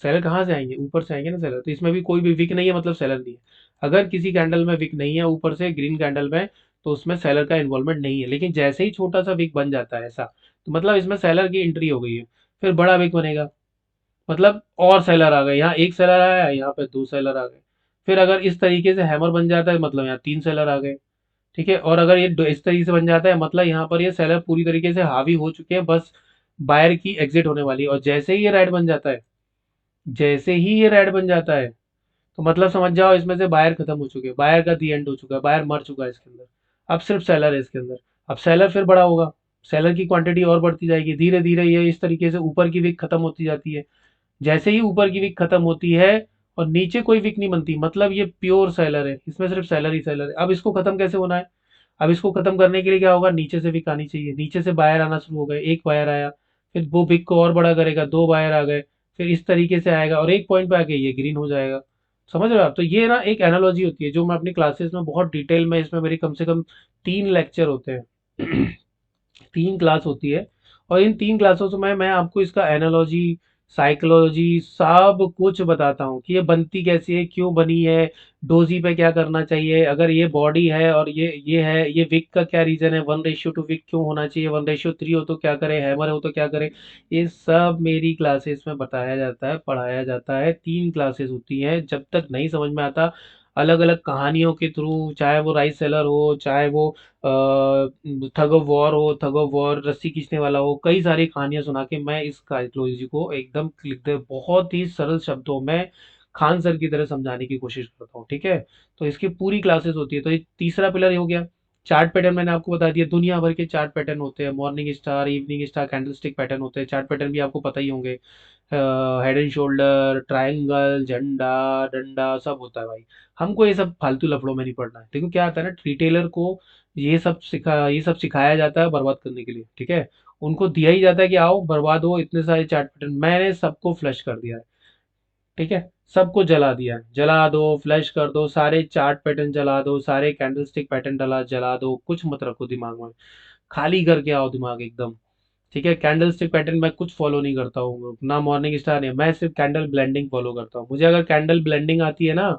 सेलर कहाँ से आएंगे? ऊपर से आएंगे ना सेलर, तो इसमें भी कोई भी विक नहीं है, मतलब सेलर नहीं है। अगर किसी कैंडल में विक नहीं है ऊपर से ग्रीन कैंडल में, तो उसमें सेलर का इन्वॉल्वमेंट नहीं है। लेकिन जैसे ही छोटा सा विक बन जाता है ऐसा, तो मतलब इसमें सेलर की एंट्री हो गई है। फिर बड़ा विक बनेगा, मतलब और सेलर आ गए, यहाँ एक सेलर आया, यहाँ पे दो सेलर आ गए। फिर अगर इस तरीके से हैमर बन जाता है, मतलब यहाँ तीन सेलर आ गए। ठीक है, और अगर ये इस तरीके से बन जाता है, मतलब यहाँ पर ये सेलर पूरी तरीके से हावी हो चुके हैं, बस बायर की एग्जिट होने वाली है। और जैसे ही ये रेड बन जाता है, जैसे ही ये रेड बन जाता है, तो मतलब समझ जाओ इसमें से बायर खत्म हो चुके हैं, बायर का दी एंड हो चुका है, बायर मर चुका है इसके अंदर। अब सिर्फ सेलर है इसके अंदर। अब सेलर फिर बड़ा होगा, सेलर की क्वांटिटी और बढ़ती जाएगी, धीरे धीरे ये इस तरीके से ऊपर की वीक खत्म होती जाती है। जैसे ही ऊपर की वीक खत्म होती है और नीचे कोई वीक नहीं बनती, मतलब ये प्योर सेलर है, इसमें सिर्फ सेलर ही सेलर है। अब इसको खत्म कैसे होना है? अब इसको खत्म करने के लिए क्या होगा? नीचे से विक आनी चाहिए, नीचे से बायर आना शुरू हो गए, एक बायर आया, फिर वो विक को और बड़ा करेगा, दो बायर आ गए, फिर इस तरीके से आएगा, और एक पॉइंट पे आके ये ग्रीन हो जाएगा। समझ रहे हो आप? तो ये ना एक एनालॉजी होती है जो मैं अपनी क्लासेस में बहुत डिटेल में, इसमें मेरी कम से कम 3 लेक्चर होते हैं। 3 क्लास होती है, और इन 3 क्लासों में मैं आपको इसका एनालॉजी, साइकोलॉजी, सब कुछ बताता हूँ कि ये बनती कैसी है, क्यों बनी है, डोजी पे क्या करना चाहिए, अगर ये बॉडी है और ये है, ये विक का क्या रीजन है, 1:2 विक क्यों होना चाहिए, 1:3 हो तो क्या करे, हैमर हो तो क्या करे। ये सब मेरी क्लासेस में बताया जाता है, पढ़ाया जाता है। 3 क्लासेस होती हैं, जब तक नहीं समझ में आता, अलग अलग कहानियों के थ्रू, चाहे वो राइस सेलर हो, चाहे वो थग ऑफ वॉर हो, थग ऑफ वॉर रस्सी खींचने वाला हो, कई सारी कहानियां सुना के मैं इस कार्डियोलॉजी को एकदम लिख दे बहुत ही सरल शब्दों में, खान सर की तरह समझाने की कोशिश करता हूँ, ठीक है। तो इसकी पूरी क्लासेस होती है। तो ये तीसरा पिलर हो गया। चार्ट पैटर्न मैंने आपको बता दिया, दुनिया भर के चार्ट पैटर्न होते हैं, morning star, evening star, candlestick pattern होते हैं। चार्ट पैटर्न भी आपको पता ही होंगे, हेड एंड शोल्डर, ट्रायंगल, झंडा, डंडा, सब होता है भाई। हमको ये सब फालतू लफड़ों में नहीं पड़ना है। देखो क्या आता है ना, रिटेलर को ये सब सिखाया जाता है बर्बाद करने के लिए, ठीक है। उनको दिया ही जाता है कि आओ बर्बाद हो, इतने सारे चार्ट पैटर्न मैंने सबको फ्लश कर दिया है, ठीक है। सबको जला दिया है, जला दो, फ्लैश कर दो, सारे चार्ट पैटर्न जला दो, सारे कैंडलस्टिक पैटर्न जला दो, कुछ मत रखो दिमाग में, खाली करके आओ दिमाग एकदम, ठीक है। कैंडल स्टिक पैटर्न मैं कुछ फॉलो नहीं करता हूँ, ना मॉर्निंग स्टार नहीं, मैं सिर्फ कैंडल ब्लेंडिंग फॉलो करता हूँ। मुझे अगर कैंडल ब्लेंडिंग आती है ना,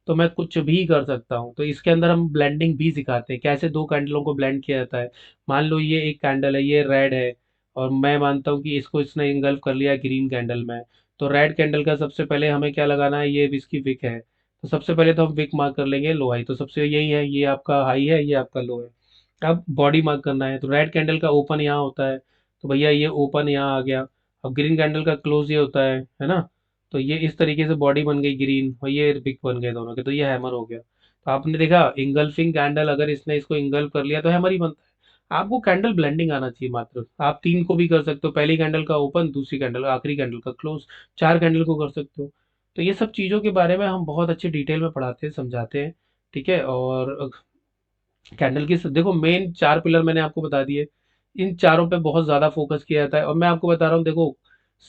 तो मैं कुछ भी कर सकता हूँ। तो इसके अंदर हम ब्लेंडिंग भी सिखाते हैं, कैसे दो कैंडलों को ब्लेंड किया जाता है। मान लो ये एक कैंडल है, ये रेड है, और मैं मानता हूँ कि इसको इसने इंगल्फ कर लिया ग्रीन कैंडल में। तो रेड कैंडल का सबसे पहले हमें क्या लगाना है, ये इसकी विक है, तो सबसे पहले तो हम विक मार्क कर लेंगे, लो हाई, तो सबसे यही है, ये आपका हाई है, ये आपका लो है। अब बॉडी मार्क करना है, तो रेड कैंडल का ओपन यहाँ होता है, तो भैया ये ओपन यहाँ आ गया। अब ग्रीन कैंडल का क्लोज ये होता है ना। तो ये इस तरीके से बॉडी बन गई ग्रीन, और ये बिग बन गए दोनों के, तो ये हैमर हो गया। तो आपने देखा इंगल्फिंग कैंडल, अगर इसने इसको इंगल्फ कर लिया तो हैमर ही बनता है। आपको कैंडल ब्लेंडिंग आना चाहिए मात्र। आप तीन को भी कर सकते हो, पहली कैंडल का ओपन, दूसरी कैंडल, आखिरी कैंडल का क्लोज, चार कैंडल को कर सकते हो। तो ये सब चीज़ों के बारे में हम बहुत अच्छे डिटेल में पढ़ाते हैं, समझाते हैं, ठीक है। और कैंडल की देखो मेन चार पिलर मैंने आपको बता दिए, इन चारों पे बहुत ज़्यादा फोकस किया जाता है। और मैं आपको बता रहा हूँ, देखो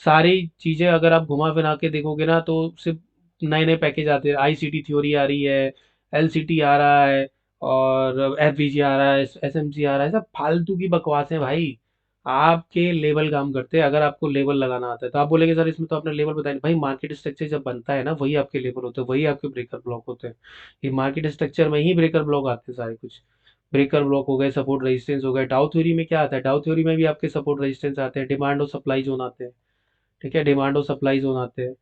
सारी चीज़ें अगर आप घुमा फिरा के देखोगे ना, तो सिर्फ नए नए पैकेज आते हैं। आईसीटी थ्योरी आ रही है, एलसीटी आ रहा है, और एफवीजी आ रहा है, एसएमसी आ रहा है, सब फालतू की बकवास है भाई। आपके लेवल काम करते हैं। अगर आपको लेवल लगाना आता है तो आप बोलेंगे सर इसमें तो आपने लेवल बताया नहीं। भाई मार्केट स्ट्रक्चर जब बनता है ना, वही आपके लेवल होते हैं, वही आपके ब्रेकर ब्लॉक होते हैं। ये मार्केट स्ट्रक्चर में ही ब्रेकर ब्लॉक आते हैं सारे कुछ। ब्रेकर ब्लॉक हो गए, सपोर्ट रेजिस्टेंस हो गए। डाउ थ्योरी में क्या आता है, डाउ थ्योरी में भी आपके सपोर्ट रेजिस्टेंस आते हैं, डिमांड और सप्लाई जोन आते हैं, ठीक है। डिमांड और सप्लाई जोन आते हैं,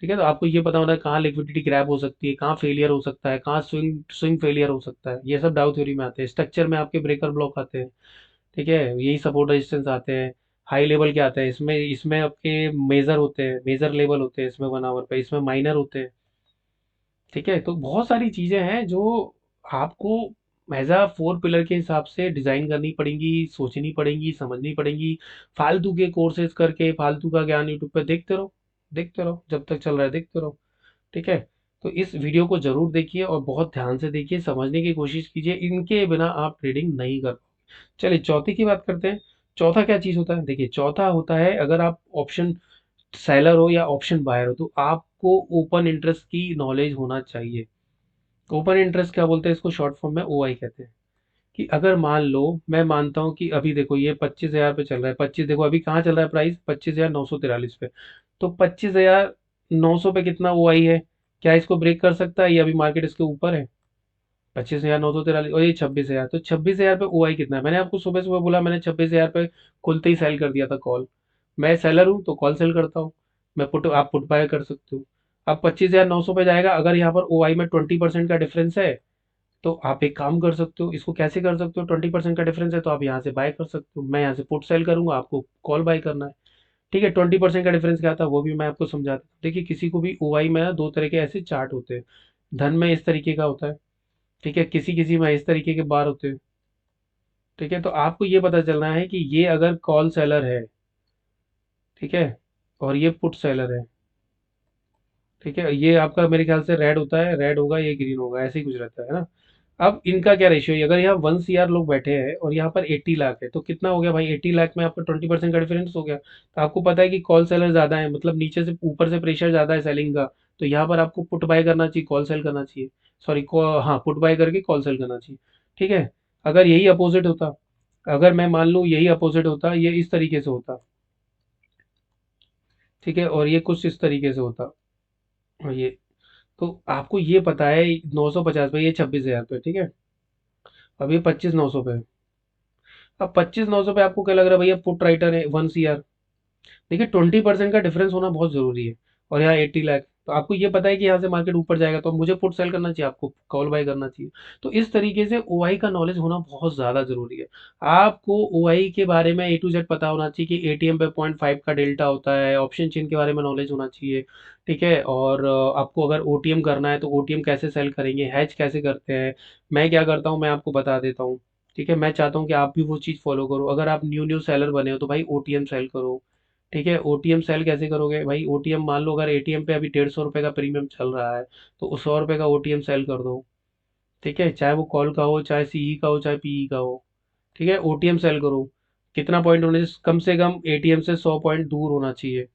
ठीक है। तो आपको ये पता होना है कहाँ लिक्विडिटी ग्रैब हो सकती है, कहाँ फेलियर हो सकता है, कहाँ स्विंग स्विंग फेलियर हो सकता है, ये सब डाउ थ्योरी में आते हैं। स्ट्रक्चर में आपके ब्रेकर ब्लॉक आते हैं, ठीक है, यही सपोर्ट रेजिस्टेंस आते हैं। हाई लेवल क्या आता है इसमें, इसमें आपके मेजर होते हैं, मेजर लेवल होते हैं इसमें 1 आवर पे, इसमें माइनर होते हैं, ठीक है। तो बहुत सारी चीजें हैं जो आपको एज अ फोर पिलर के हिसाब से डिजाइन करनी पड़ेंगी, सोचनी पड़ेंगी, समझनी पड़ेंगी। फालतू के कोर्सेज करके फालतू का ज्ञान यूट्यूब पे देखते रहो, देखते रहो, जब तक चल रहा है देखते रहो, ठीक है। तो इस वीडियो को जरूर देखिए और बहुत ध्यान से देखिए, समझने की कोशिश कीजिए, इनके बिना आप ट्रेडिंग नहीं कर। चलिए चौथी की बात करते हैं। चौथा क्या चीज होता है, देखिए चौथा होता है, अगर आप ऑप्शन सेलर हो या ऑप्शन बायर हो, तो आपको ओपन इंटरेस्ट की नॉलेज होना चाहिए। ओपन इंटरेस्ट क्या बोलते हैं इसको, शॉर्ट फॉर्म में ओआई कहते हैं। कि अगर मान लो, मैं मानता हूँ कि अभी देखो ये 25,000 पे चल रहा है, 25, देखो अभी कहाँ चल रहा है प्राइस, 25,943 पे। तो 25,900 पे कितना ओआई है, क्या इसको ब्रेक कर सकता है, ये अभी मार्केट इसके ऊपर है। 25,943 और ये 26,000, तो 26,000 पे ओआई कितना है। मैंने आपको सुबह सुबह बोला, मैंने 26,000 पे खुलते ही सेल कर दिया था कॉल। मैं सेलर हूँ तो कॉल सेल करता हूँ। मैं पुट, आप पुट बाय कर सकते हो। अब 25,900 पे जाएगा, अगर यहाँ पर ओआई में 20% का डिफरेंस है, तो आप एक काम कर सकते हो, इसको कैसे कर सकते हो, 20% का डिफरेंस है तो आप यहाँ से बाय कर सकते हो, मैं यहाँ से पुट सेल करूंगा, आपको कॉल बाय करना है, ठीक है। 20% का डिफरेंस क्या था वो भी मैं आपको समझाता हूँ। देखिए किसी को भी ओआई में ना दो तरह के ऐसे चार्ट होते हैं। धन में इस तरीके का होता है, ठीक है, किसी किसी में इस तरीके के बार होते हैं, ठीक है। तो आपको ये पता चलना है कि ये अगर कॉल सेलर है, ठीक है, और ये पुट सेलर है, ठीक है, ये आपका मेरे ख्याल से रेड होता है, रेड होगा, ये ग्रीन होगा, ऐसे ही कुछ रहता है ना। अब इनका क्या रेशियो है, अगर यहाँ 1 CR लोग बैठे हैं और यहाँ पर 80 लाख है, तो कितना हो गया भाई, 80 लाख में आपका 20% का डिफरेंस हो गया। तो आपको पता है कि कॉल सेलर ज्यादा है, मतलब नीचे से ऊपर से प्रेशर ज्यादा है सेलिंग का। तो यहाँ पर आपको पुट बाय करना चाहिए, कॉल सेल करना चाहिए। सॉरी, हाँ, पुट बाय करके कॉल सेल करना चाहिए, ठीक है। अगर यही अपोजिट होता, अगर मैं मान लूँ यही अपोजिट होता, ये इस तरीके से होता, ठीक है, और ये कुछ इस तरीके से होता, और ये, तो आपको ये पता है 950 पे, ये 26,000 पे, ठीक है। अब ये 25,900 पे। अब 25,900 पे आपको क्या लग रहा है भैया, पुट राइटर है 1 CR। देखिए 20% का डिफरेंस होना बहुत जरूरी है, और यहाँ 80 लाख। तो आपको ये पता है कि यहाँ से मार्केट ऊपर जाएगा, तो मुझे पुट सेल करना चाहिए, आपको कॉल बाय करना चाहिए। तो इस तरीके से ओआई का नॉलेज होना बहुत ज़्यादा ज़रूरी है। आपको ओआई के बारे में ए टू जेड पता होना चाहिए कि एटीएम पे 0.5 का डेल्टा होता है, ऑप्शन चेन के बारे में नॉलेज होना चाहिए, ठीक है। और आपको अगर ओटीएम करना है तो ओटीएम कैसे सेल करेंगे, हैच कैसे करते हैं, मैं क्या करता हूँ मैं आपको बता देता हूँ, ठीक है। मैं चाहता हूँ कि आप भी वो चीज़ फॉलो करो। अगर आप न्यू न्यू सेलर बने हो तो भाई ओटीएम सेल करो, ठीक है। ओटीएम सेल कैसे करोगे भाई, ओटीएम मान लो अगर एटीएम पे अभी 150 रुपये का प्रीमियम चल रहा है, तो उस 100 रुपये का ओटीएम सेल कर दो, ठीक है। चाहे वो कॉल का हो, चाहे सीई का हो, चाहे पीई का हो, ठीक है। ओटीएम सेल करो। कितना पॉइंट होने से, कम एटीएम से 100 पॉइंट दूर होना चाहिए।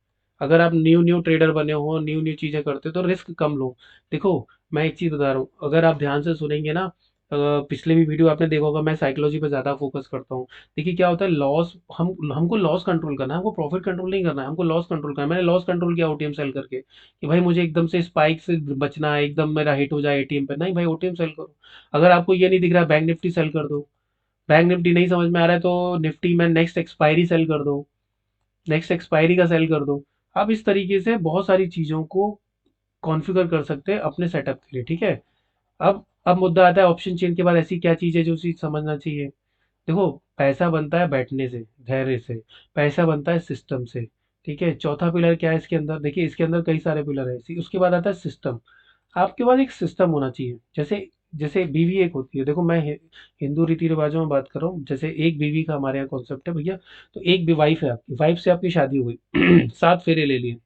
अगर आप न्यू न्यू ट्रेडर बने हो, न्यू न्यू चीज़ें करते हो, तो रिस्क कम लो। देखो, मैं एक चीज़ बता रहा हूँ, अगर आप ध्यान से सुनेंगे ना, पिछले भी वीडियो आपने देखा होगा, मैं साइकोलॉजी पे ज़्यादा फोकस करता हूँ। देखिए क्या होता है, लॉस, हमको लॉस कंट्रोल करना है, हमको प्रॉफिट कंट्रोल नहीं करना है, हमको लॉस कंट्रोल करना है। मैंने लॉस कंट्रोल किया ओटीएम सेल करके, कि भाई मुझे एकदम से स्पाइक से बचना है, एकदम मेरा हिट हो जाए एटीएम पे, नहीं भाई ओटीएम सेल करो। अगर आपको ये नहीं दिख रहा, बैंक निफ्टी सेल कर दो। बैंक निफ्टी नहीं समझ में आ रहा है तो निफ्टी में नेक्स्ट एक्सपायरी सेल कर दो, नेक्स्ट एक्सपायरी का सेल कर दो। आप इस तरीके से बहुत सारी चीज़ों को कॉन्फ़िगर कर सकते हैं अपने सेटअप के लिए, ठीक है। अब मुद्दा आता है ऑप्शन चेन के बाद ऐसी क्या चीज़ है जो चीज़ समझना चाहिए। देखो, पैसा बनता है बैठने से, धैर्य से, पैसा बनता है सिस्टम से, ठीक है। चौथा पिलर क्या है इसके अंदर, देखिए इसके अंदर कई सारे पिलर है, उसके बाद आता है सिस्टम। आपके पास एक सिस्टम होना चाहिए। जैसे जैसे बीवी एक होती है, देखो मैं हिंदू रीति रिवाजों में बात कर रहा हूँ। जैसे एक बीवी का हमारे यहाँ कॉन्सेप्ट है भैया, तो एक भी वाइफ है, आपकी वाइफ से आपकी शादी हो गई, 7 फेरे ले लिए,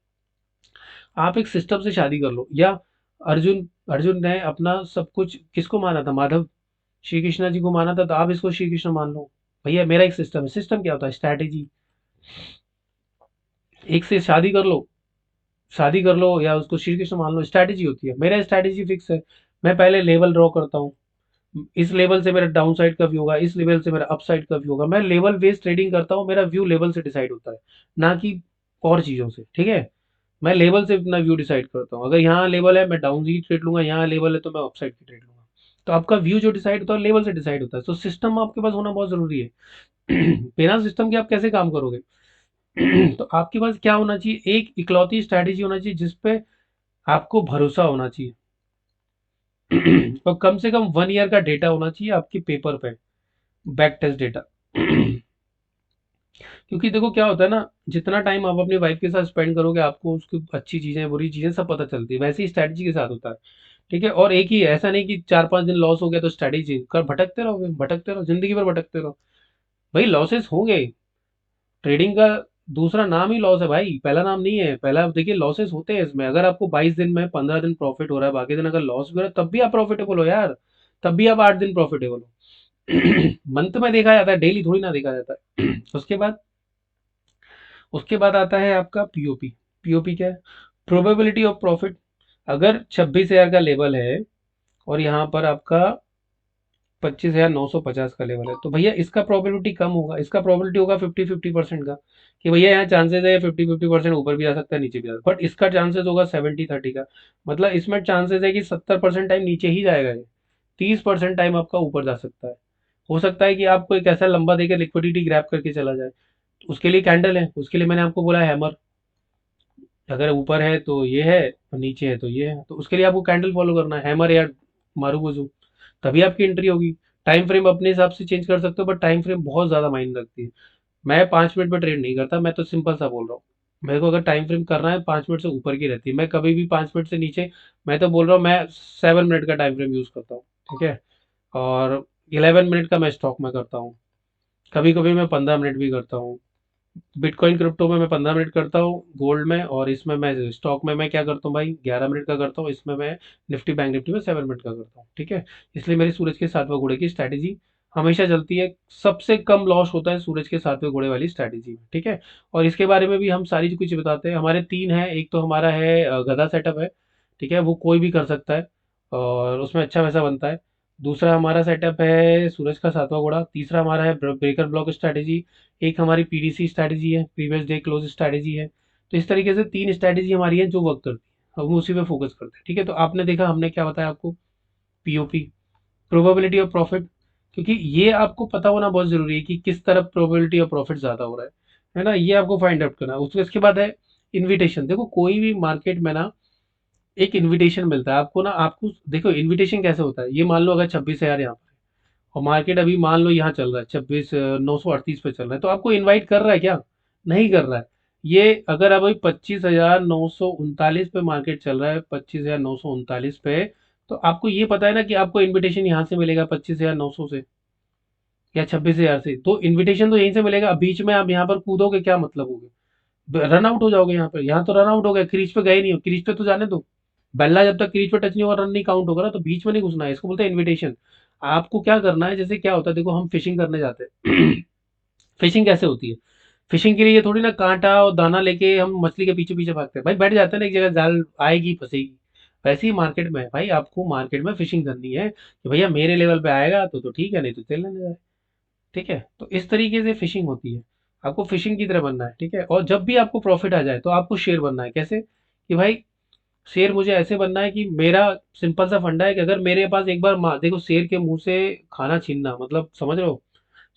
आप एक सिस्टम से शादी कर लो। या अर्जुन अर्जुन ने अपना सब कुछ किसको माना था, माधव, श्री कृष्णा जी को माना था, तो आप इसको श्री कृष्ण मान लो। भैया मेरा एक सिस्टम है। सिस्टम क्या होता है, स्ट्रैटेजी। एक से शादी कर लो, शादी कर लो या उसको श्री कृष्ण मान लो, स्ट्रैटेजी होती है। मेरा स्ट्रैटेजी फिक्स है। मैं पहले लेवल ड्रॉ करता हूँ, इस लेवल से मेरा डाउन साइड का व्यू होगा, इस लेवल से मेरा अप साइड का व्यू होगा। मैं लेवल बेस्ड ट्रेडिंग करता हूँ, मेरा व्यू लेवल से डिसाइड होता है, ना कि और चीज़ों से, ठीक है। मैं लेवल से अपना व्यू डिसाइड करता हूँ। अगर यहाँ लेवल है मैं डाउन की ट्रेड लूंगा, यहाँ लेवल है तो मैं अप साइड की ट्रेड लूंगा। तो आपका व्यू जो डिसाइड होता है लेवल से डिसाइड होता है। तो सिस्टम आपके पास होना बहुत जरूरी है। बिना सिस्टम के आप कैसे काम करोगे। तो आपके पास क्या होना चाहिए, एक इकलौती स्ट्रैटेजी होना चाहिए जिसपे आपको भरोसा होना चाहिए। और कम से कम 1 ईयर का डेटा होना चाहिए आपके पेपर पे, बैक टेस्ट डेटा। क्योंकि देखो क्या होता है ना, जितना टाइम आप अपनी वाइफ के साथ स्पेंड करोगे, आपको उसकी अच्छी चीजें बुरी चीजें सब पता चलती है। वैसे ही स्ट्रैटेजी के साथ होता है, ठीक है। और एक ही है, ऐसा नहीं कि 4-5 दिन लॉस हो गया तो स्ट्रैटेजी कर भटकते रहोगे, भटकते रहो जिंदगी भर भटकते रहो। भाई लॉसेस होंगे, ट्रेडिंग का दूसरा नाम ही लॉस है भाई, पहला नाम नहीं है। पहला देखिए लॉसेस होते हैं इसमें। अगर आपको 22 दिन में 15 दिन प्रॉफिट हो रहा है, बाकी दिन अगर लॉस भी हो रहा है, तब भी आप प्रॉफिटेबल हो यार, तब भी आप 8 दिन प्रॉफिटेबल हो। मंथ में देखा जाता है, डेली थोड़ी ना देखा जाता है। उसके बाद आता है आपका पीओपी। पीओपी क्या है, प्रोबेबिलिटी ऑफ प्रॉफिट। अगर 26,000 का लेवल है और यहाँ पर आपका 25,950 का लेवल है, तो भैया इसका प्रोबेबिलिटी कम होगा, इसका प्रोबेबिलिटी होगा 50-50% का, कि भैया यहाँ चांसेस है 50-50% ऊपर भी आ सकता है, नीचे भी आ सकता है। बट इसका चांसेस होगा 70-30 का। मतलब इसमें चांसेस है कि 70% टाइम नीचे ही जाएगा ये, 30% टाइम आपका ऊपर जा सकता है। हो सकता है कि आपको एक ऐसा लंबा देकर लिक्विडिटी ग्रैब करके चला जाए, तो उसके लिए कैंडल है, उसके लिए मैंने आपको बोला हैमर। अगर ऊपर है तो ये है, और नीचे है तो ये है, तो उसके लिए आपको कैंडल फॉलो करना है, हैमर या मारूगुजू, तभी आपकी एंट्री होगी। टाइम फ्रेम अपने हिसाब से चेंज कर सकते हो, बट टाइम फ्रेम बहुत ज़्यादा मायने रखती है। मैं 5 मिनट में ट्रेड नहीं करता, मैं तो सिंपल सा बोल रहा हूँ। मेरे को अगर टाइम फ्रेम करना है 5 मिनट से ऊपर की रहती है, मैं कभी भी 5 मिनट से नीचे, मैं तो बोल रहा हूँ मैं 7 मिनट का टाइम फ्रेम यूज़ करता हूँ, ठीक है। और 11 मिनट का मैं स्टॉक में करता हूँ, कभी कभी मैं 15 मिनट भी करता हूँ। बिटकॉइन क्रिप्टो में मैं 15 मिनट करता हूँ, गोल्ड में, और इसमें मैं स्टॉक में मैं क्या करता हूँ भाई, 11 मिनट का करता हूँ। इसमें मैं निफ्टी बैंक निफ्टी में 7 मिनट का करता हूँ, ठीक है। इसलिए मेरी सूरज के सातवें घोड़े की स्ट्रैटेजी हमेशा चलती है। सबसे कम लॉस होता है सूरज के सातवें घोड़े वाली स्ट्रैटेजी में, ठीक है। और इसके बारे में भी हम सारी कुछ बताते हैं। हमारे 3 हैं, एक तो हमारा है गधा सेटअप है, ठीक है, वो कोई भी कर सकता है और उसमें अच्छा पैसा बनता है। दूसरा हमारा सेटअप है सूरज का सातवां घोड़ा। तीसरा हमारा है ब्रेकर ब्लॉक स्ट्रैटेजी। एक हमारी पीडीसी स्ट्रैटेजी है, प्रीवियस डे क्लोज स्ट्रैटेजी है। तो इस तरीके से 3 स्ट्रैटेजी हमारी है जो वर्क करती है, हम उसी पे फोकस करते हैं, ठीक है। तो आपने देखा हमने क्या बताया आपको, पीओपी, प्रोबेबिलिटी ऑफ प्रॉफिट, क्योंकि ये आपको पता होना बहुत जरूरी है कि किस तरफ प्रोबेबिलिटी ऑफ प्रॉफिट ज्यादा हो रहा है ना, ये आपको फाइंड आउट करना है। उसके इसके बाद है इन्विटेशन। देखो कोई भी मार्केट में ना एक इनविटेशन मिलता है आपको ना। आपको देखो इनविटेशन कैसे होता है, ये मान लो अगर 26,000 यहाँ पर है और मार्केट अभी मान लो यहाँ चल रहा है 26,938 पे चल रहा है, तो आपको इनवाइट कर रहा है क्या? नहीं कर रहा है। ये अगर अभी 25,939 पे मार्केट चल रहा है, 25,939 पे, तो आपको ये पता है ना कि आपको इनविटेशन यहाँ से मिलेगा 25,900 से या 26,000 से, तो इनविटेशन तो यहीं से मिलेगा। अब बीच में आप यहाँ पर कूदोगे क्या मतलब हो गया, रन आउट हो जाओगे। यहाँ पे, यहाँ तो रन आउट हो गया, क्रीज पे गए नहीं हो, क्रीज पे तो जाने दो। बल्ला जब तक क्रीज पे टच नहीं होगा रन नहीं काउंट होगा ना, तो बीच में नहीं घुसना है, इसको बोलते हैं इनविटेशन। आपको क्या करना है, जैसे क्या होता है देखो, हम फिशिंग करने जाते हैं फिशिंग कैसे होती है? फिशिंग के लिए ये थोड़ी ना कांटा और दाना लेके हम मछली के पीछे पीछे भागते हैं, भाई बैठ जाते हैं ना एक जगह, जाल आएगी फंसेगी। वैसे ही मार्केट में है भाई, आपको मार्केट में फिशिंग करनी है कि भैया मेरे लेवल पे आएगा तो ठीक है, नहीं तो चल लेने जाए। ठीक है, तो इस तरीके से फिशिंग होती है। आपको फिशिंग की तरह बनना है, ठीक है। और जब भी आपको प्रॉफिट आ जाए तो आपको शेयर बनना है। कैसे? कि भाई शेर मुझे ऐसे बनना है कि मेरा सिंपल सा फंडा है कि अगर मेरे पास एक बार देखो, शेर के मुंह से खाना छीनना मतलब समझ रहे हो?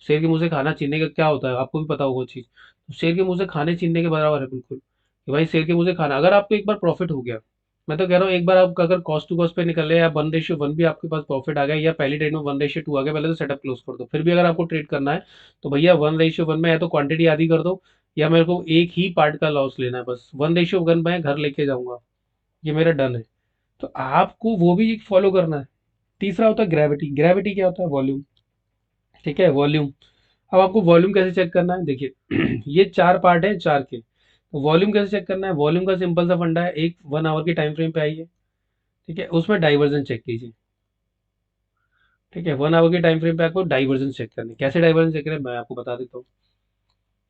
शेर के मुंह से खाना छीनने का क्या होता है, आपको भी पता होगा वो चीज़। तो शेर के मुंह से खाने छीनने के बराबर है बिल्कुल, कि भाई शेर के मुंह से खाना, अगर आपको एक बार प्रॉफिट हो गया, मैं तो कह रहा हूँ एक बार आप अगर कॉस्ट टू कॉस्ट पे निकले या 1:1 भी आपके पास प्रॉफिट आ गया, या पहली ट्रेड में 1:2 आ गया, पहले तो सेटअप क्लोज कर दो। फिर भी अगर आपको ट्रेड करना है तो भैया 1:1 में या तो क्वांटिटी आधी कर दो, या मेरे को एक ही पार्ट का लॉस लेना है बस, 1:1 मैं घर लेके जाऊंगा, ये मेरा डन है। तो आपको वो भी फॉलो करना है। तीसरा होता है ग्रेविटी। ग्रेविटी क्या होता है? वॉल्यूम। ठीक है, वॉल्यूम। अब आपको वॉल्यूम कैसे चेक करना है, देखिए ये चार पार्ट है चार के, तो वॉल्यूम कैसे चेक करना है? वॉल्यूम का सिंपल सा फंडा है, एक 1 आवर के टाइम फ्रेम पे आइए, ठीक है, उसमें डाइवर्जन चेक कीजिए। ठीक है, 1 आवर के टाइम फ्रेम पे आपको डाइवर्जन चेक करना है। कैसे डाइवर्जन चेक करें, मैं आपको बता देता हूँ।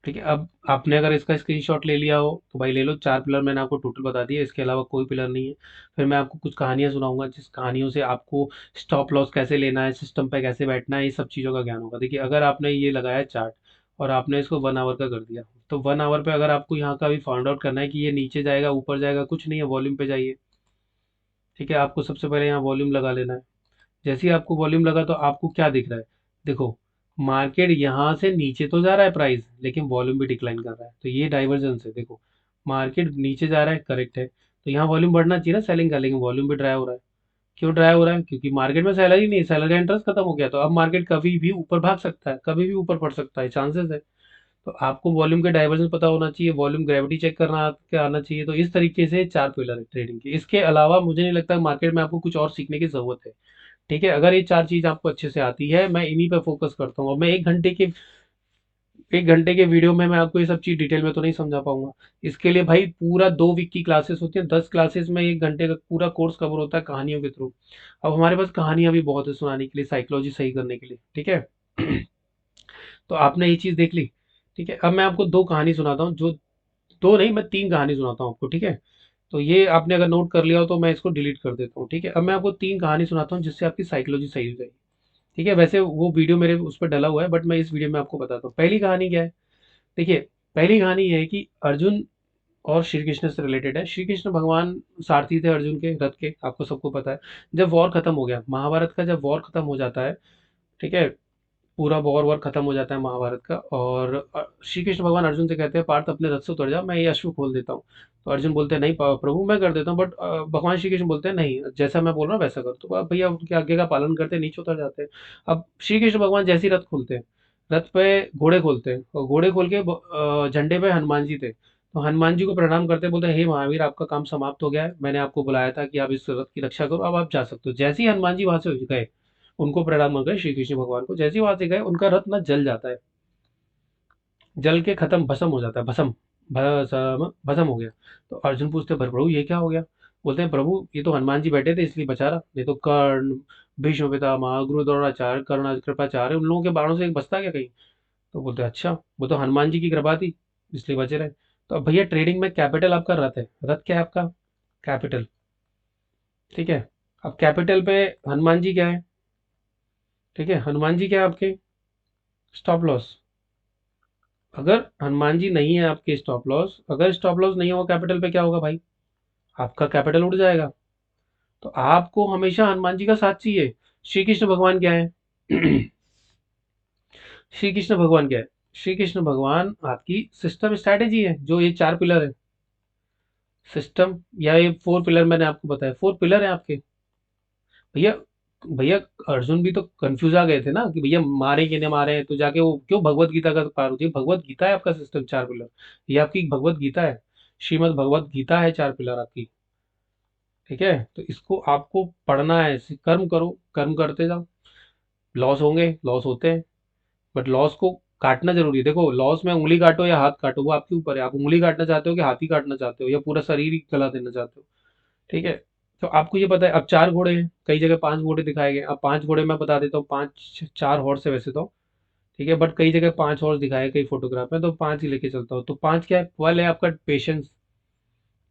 ठीक है, अब आपने अगर इसका स्क्रीनशॉट ले लिया हो तो भाई ले लो, चार पिलर मैंने आपको टोटल बता दिए, इसके अलावा कोई पिलर नहीं है। फिर मैं आपको कुछ कहानियां सुनाऊंगा, जिस कहानियों से आपको स्टॉप लॉस कैसे लेना है, सिस्टम पे कैसे बैठना है, ये सब चीज़ों का ज्ञान होगा। देखिए अगर आपने ये लगाया चार्ट और आपने इसको 1 आवर का कर दिया, तो 1 आवर पे अगर आपको यहाँ का भी फाइंड आउट करना है कि ये नीचे जाएगा ऊपर जाएगा, कुछ नहीं है, वॉल्यूम पे जाइए। ठीक है, आपको सबसे पहले यहाँ वॉल्यूम लगा लेना है। जैसे ही आपको वॉल्यूम लगा तो आपको क्या दिख रहा है? देखो, मार्केट यहाँ से नीचे तो जा रहा है प्राइस, लेकिन वॉल्यूम भी डिक्लाइन कर रहा है, तो ये डाइवर्जेंस है। देखो, मार्केट नीचे जा रहा है, करेक्ट है, तो यहाँ वॉल्यूम बढ़ना चाहिए ना सेलिंग का, लेकिन वॉल्यूम भी ड्राई हो रहा है। क्यों ड्राई हो रहा है? क्योंकि मार्केट में सेलर ही नहीं, सेलर का इंटरेस्ट खत्म हो गया, तो अब मार्केट कभी भी ऊपर भाग सकता है, कभी भी ऊपर पड़ सकता है, चांसेस है। तो आपको वॉल्यूम के डाइवर्जेंस पता होना चाहिए, वॉल्यूम ग्रेविटी चेक करना के आना चाहिए। तो इस तरीके से चार पिलर है ट्रेडिंग के, इसके अलावा मुझे नहीं लगता मार्केट में आपको कुछ और सीखने की जरूरत है। ठीक है, अगर ये चार चीज आपको अच्छे से आती है, मैं इन्हीं पे फोकस करता हूँ। और मैं 1 घंटे के वीडियो में मैं आपको ये सब चीज डिटेल में तो नहीं समझा पाऊंगा। इसके लिए भाई पूरा 2 वीक की क्लासेस होती हैं, 10 क्लासेस में 1 घंटे का पूरा कोर्स कवर होता है कहानियों के थ्रू। अब हमारे पास कहानियां भी बहुत है सुनाने के लिए, साइकोलॉजी सही करने के लिए। ठीक है तो आपने ये चीज देख ली। ठीक है, अब मैं आपको दो कहानी सुनाता हूँ, जो दो नहीं, मैं तीन कहानी सुनाता हूँ आपको। ठीक है, तो ये आपने अगर नोट कर लिया हो तो मैं इसको डिलीट कर देता हूँ। ठीक है, अब मैं आपको तीन कहानी सुनाता हूँ जिससे आपकी साइकोलॉजी सही हो जाएगी। ठीक है, वैसे वो वीडियो मेरे उस पर डला हुआ है, बट मैं इस वीडियो में आपको बताता हूँ। पहली कहानी क्या है? देखिए, पहली कहानी ये है कि अर्जुन और श्री कृष्ण से रिलेटेड है। श्री कृष्ण भगवान सारथी थे अर्जुन के रथ के, आपको सबको पता है। जब वॉर खत्म हो गया, महाभारत का जब वॉर खत्म हो जाता है, ठीक है, पूरा वॉर वॉर खत्म हो जाता है महाभारत का, और श्री कृष्ण भगवान अर्जुन से कहते हैं पार्थ अपने रथ से उतर जा, मैं ये अश्व खोल देता हूँ। तो अर्जुन बोलते हैं नहीं प्रभु मैं कर देता हूँ, बट भगवान श्री कृष्ण बोलते हैं नहीं, जैसा मैं बोल रहा हूँ वैसा कर। तो अब भैया उनके आज्ञा का पालन करते हैं, नीचे उतर जाते हैं। अब श्री कृष्ण भगवान जैसे ही रथ खोलते हैं, रथ पे घोड़े खोलते हैं, और घोड़े खोल के झंडे पे हनुमान जी थे, तो हनुमान जी को प्रणाम करते हैं, बोलते हैं हे महावीर आपका काम समाप्त हो गया है, मैंने आपको बुलाया था कि आप इस रथ की रक्षा करो, अब आप जा सकते हो। जैसे ही हनुमान जी वहां से गए, उनको प्रणाम कर गए श्री कृष्ण भगवान को, जैसे ही वहां से गए उनका रथ ना जल जाता है, जल के खत्म भस्म हो जाता है, भस्म हो गया। तो अर्जुन पूछते हैं प्रभु ये क्या हो गया? बोलते हैं प्रभु ये तो हनुमान जी बैठे थे इसलिए बचा रहा, नहीं तो कर्ण, भीष्म पितामह, गुरु द्रोणाचार्य, कर्ण कृपाचार्य, उन लोगों के बाणों से एक बचता क्या कहीं? तो बोलते हैं अच्छा, वो तो हनुमान जी की कृपा थी इसलिए बचे रहे। तो अब भैया ट्रेडिंग में कैपिटल आपका रथ है, रथ क्या है आपका? कैपिटल। ठीक है, अब कैपिटल पे हनुमान जी क्या है? ठीक है, हनुमान जी क्या है आपके? Stop loss. अगर हनुमान जी नहीं है आपके स्टॉप लॉस, अगर स्टॉप लॉस नहीं होगा कैपिटल पे, क्या होगा भाई? आपका कैपिटल उड़ जाएगा। तो आपको हमेशा हनुमान जी का साथ चाहिए। श्री कृष्ण भगवान क्या है? श्री कृष्ण भगवान क्या है? श्री कृष्ण भगवान आपकी सिस्टम स्ट्रैटेजी है, जो ये चार पिलर है। सिस्टम या ये फोर पिलर मैंने आपको बताया, फोर पिलर है आपके। भैया, भैया अर्जुन भी तो कंफ्यूज आ गए थे ना कि भैया मारे कि नहीं मारे हैं, तो जाके वो क्यों भगवत गीता का पार होती है। भगवत गीता है आपका सिस्टम चार पिलर, ये आपकी भगवत गीता है, श्रीमद् भगवत गीता है चार पिलर आपकी। ठीक है, तो इसको आपको पढ़ना है, कर्म करो, कर्म करते जाओ। लॉस होंगे, लॉस होते हैं, बट लॉस को काटना जरूरी है। देखो लॉस में उंगली काटो या हाथ काटो वो आपके ऊपर है, आप उंगली काटना चाहते हो कि हाथ ही काटना चाहते हो या पूरा शरीर ही गला देना चाहते हो। ठीक है, तो आपको ये पता है अब चार घोड़े हैं, कई जगह पांच घोड़े दिखाए गए, अब पांच घोड़े मैं बता देता हूँ, पांच चार हॉर्स है वैसे तो। ठीक है, बट कई जगह पांच हॉर्स दिखाए कई फोटोग्राफ में, तो पांच ही लेके चलता हूँ। तो पांच क्या है, पहले आपका पेशेंस,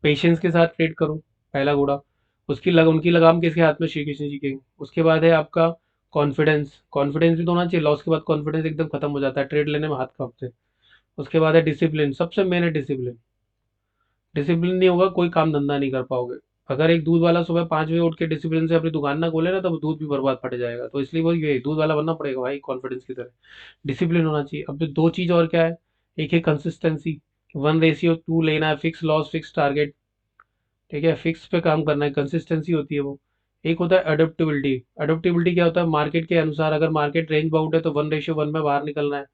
पेशेंस के साथ ट्रेड करो, पहला घोड़ा। उनकी लगाम किसके हाथ में, श्री कृष्ण जी के। उसके बाद है आपका कॉन्फिडेंस, कॉन्फिडेंस भी तो होना चाहिए, लॉस के बाद कॉन्फिडेंस एकदम खत्म हो जाता है, ट्रेड लेने में हाथ कांपते हैं। उसके बाद है डिसिप्लिन, सबसे मेन है डिसिप्लिन। डिसिप्लिन नहीं होगा कोई काम धंधा नहीं कर पाओगे। अगर एक दूध वाला सुबह 5 बजे उठ के डिसिप्लिन से अपनी दुकान ना खोले ना, तो वो दूध भी बर्बाद फट जाएगा। तो इसलिए वो ये दूध वाला बनना पड़ेगा भाई, कॉन्फिडेंस की तरह डिसिप्लिन होना चाहिए। अब तो दो चीज और क्या है, एक है कंसिस्टेंसी, 1:2 लेना है, फिक्स लॉस फिक्स टारगेट। ठीक है, फिक्स पे काम करना है, कंसिस्टेंसी होती है वो। एक होता है अडोप्टेबिलिटी, अडोप्टेबिलिटी क्या होता है, मार्केट के अनुसार अगर मार्केट रेंज बाउंड है तो 1:1 में बाहर निकलना है।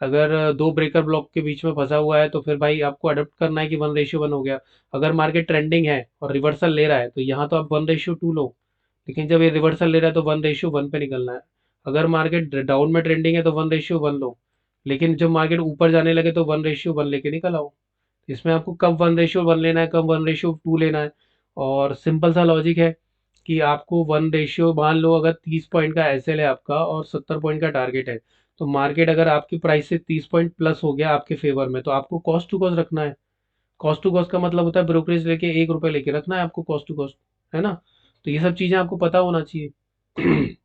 अगर दो ब्रेकर ब्लॉक के बीच में फंसा हुआ है तो फिर भाई आपको अडॉप्ट करना है कि 1:1 हो गया। अगर मार्केट ट्रेंडिंग है और रिवर्सल ले रहा है तो यहाँ तो आप 1:2 लो, लेकिन जब ये रिवर्सल ले रहा है तो 1:1 पे निकलना है। अगर मार्केट डाउन में ट्रेंडिंग है तो 1:1 लो, लेकिन जब मार्केट ऊपर जाने लगे तो 1:1 लेके निकल आओ। इसमें आपको कब 1:1 लेना है, कब 1:2 लेना है। और सिंपल सा लॉजिक है कि आपको 1 रेशियो, मान लो अगर 30 पॉइंट का एसएल है आपका और 70 पॉइंट का टारगेट है, तो मार्केट अगर आपकी प्राइस से 30 पॉइंट प्लस हो गया आपके फेवर में, तो आपको कॉस्ट टू कॉस्ट रखना है। कॉस्ट टू कॉस्ट का मतलब होता है ब्रोकरेज लेके 1 रुपये लेके रखना है आपको कॉस्ट टू कॉस्ट, है ना। तो ये सब चीजें आपको पता होना चाहिए।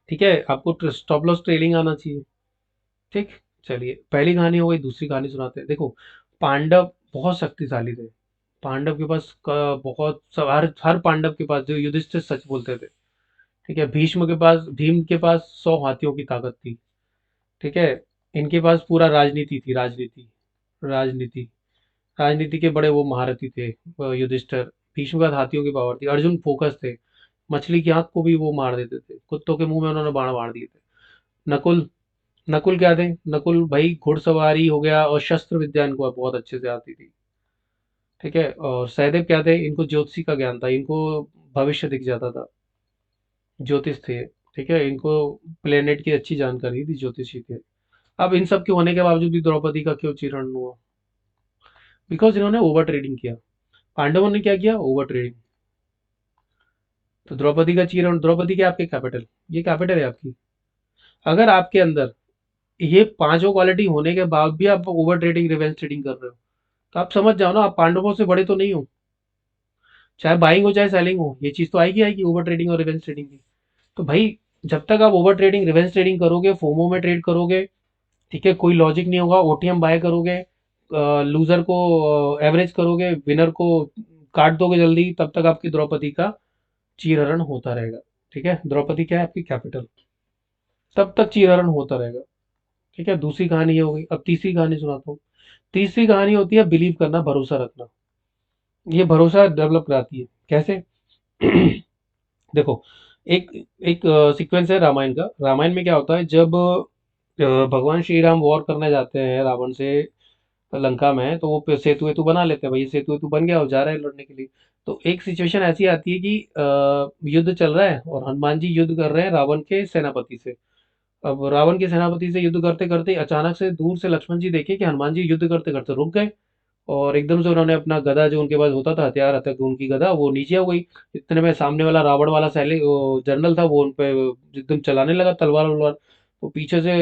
ठीक है, आपको स्टॉप लॉस ट्रेलिंग आना चाहिए। ठीक, चलिए पहली कहानी हो गई, दूसरी कहानी सुनाते हैं। देखो, पांडव बहुत शक्तिशाली थे। पांडव के पास हर पांडव के पास, जो युधिष्ठिर सच बोलते थे। ठीक है, भीष्म के पास, भीम के पास 100 हाथियों की ताकत थी। ठीक है, इनके पास पूरा राजनीति थी, राजनीति, राजनीति, राजनीति के बड़े वो महारथी थे। युधिष्ठिर, भीष्म के पास हाथियों की पावर थी, अर्जुन फोकस थे, मछली की आंख को भी वो मार देते थे, कुत्तों के मुंह में उन्होंने बाण मार दिए थे। नकुल, नकुल क्या थे, नकुल भाई घुड़सवारी हो गया और शस्त्र विद्या इनको बहुत अच्छे से आती थी। ठीक है, और सहदेव क्या थे, इनको ज्योतिषी का ज्ञान था, इनको भविष्य दिख जाता था, ज्योतिष थे। ठीक है, इनको प्लेनेट की अच्छी जानकारी थी, ज्योतिषी थे। अब इन सब के होने के बावजूद भी द्रौपदी का क्यों चीरण हुआ, बिकॉज इन्होंने ओवर ट्रेडिंग किया। पांडवों ने क्या किया, ओवर ट्रेडिंग। तो द्रौपदी का चीरण, द्रौपदी क्या आपके कैपिटल, ये कैपिटल है आपकी। अगर आपके अंदर ये पांचों क्वालिटी होने के बाद भी आप ओवर ट्रेडिंग, रिवेंज ट्रेडिंग कर रहे हो, तो आप समझ जाओ ना, आप पांडवों से बड़े तो नहीं हो। चाहे बाइंग हो चाहे सेलिंग हो, ये चीज तो आएगी आएगी, ओवर ट्रेडिंग और रिवेंज ट्रेडिंग की। तो भाई जब तक आप ओवर ट्रेडिंग, रिवेंज ट्रेडिंग करोगे, फोमो में ट्रेड करोगे, ठीक है, कोई लॉजिक नहीं होगा, ओटीएम बाय करोगे, लूजर को एवरेज करोगे, विनर को काट दोगे जल्दी, तब तक आपकी द्रौपदी का चीरहरण होता रहेगा। ठीक है, द्रौपदी क्या है आपकी कैपिटल, तब तक चीरहरण होता रहेगा। ठीक है, दूसरी कहानी ये हो गई। अब तीसरी कहानी सुनाता हूँ। तीसरी कहानी होती है बिलीव करना, भरोसा रखना। ये भरोसा डेवलप कराती है, कैसे? देखो, एक एक सीक्वेंस है रामायण का। रामायण में क्या होता है, जब भगवान श्री राम वॉर करने जाते हैं रावण से लंका में, तो वो सेतु वेतु बना लेते हैं, भाई सेतु वेतु बन गया और जा रहे हैं लड़ने के लिए। तो एक सिचुएशन ऐसी आती है कि युद्ध चल रहा है और हनुमान जी युद्ध कर रहे हैं रावण के सेनापति से। अब रावण के सेनापति से युद्ध करते करते अचानक से दूर से लक्ष्मण जी देखे कि हनुमान जी युद्ध करते करते रुक गए, और एकदम से उन्होंने अपना गदा, जो उनके पास होता था हथियार, हथियार उनकी गदा वो नीचे हो गई। इतने में सामने वाला रावण वाला सैनिक, जनरल था, वो उन पे एकदम चलाने लगा तलवार वलवार। तो पीछे से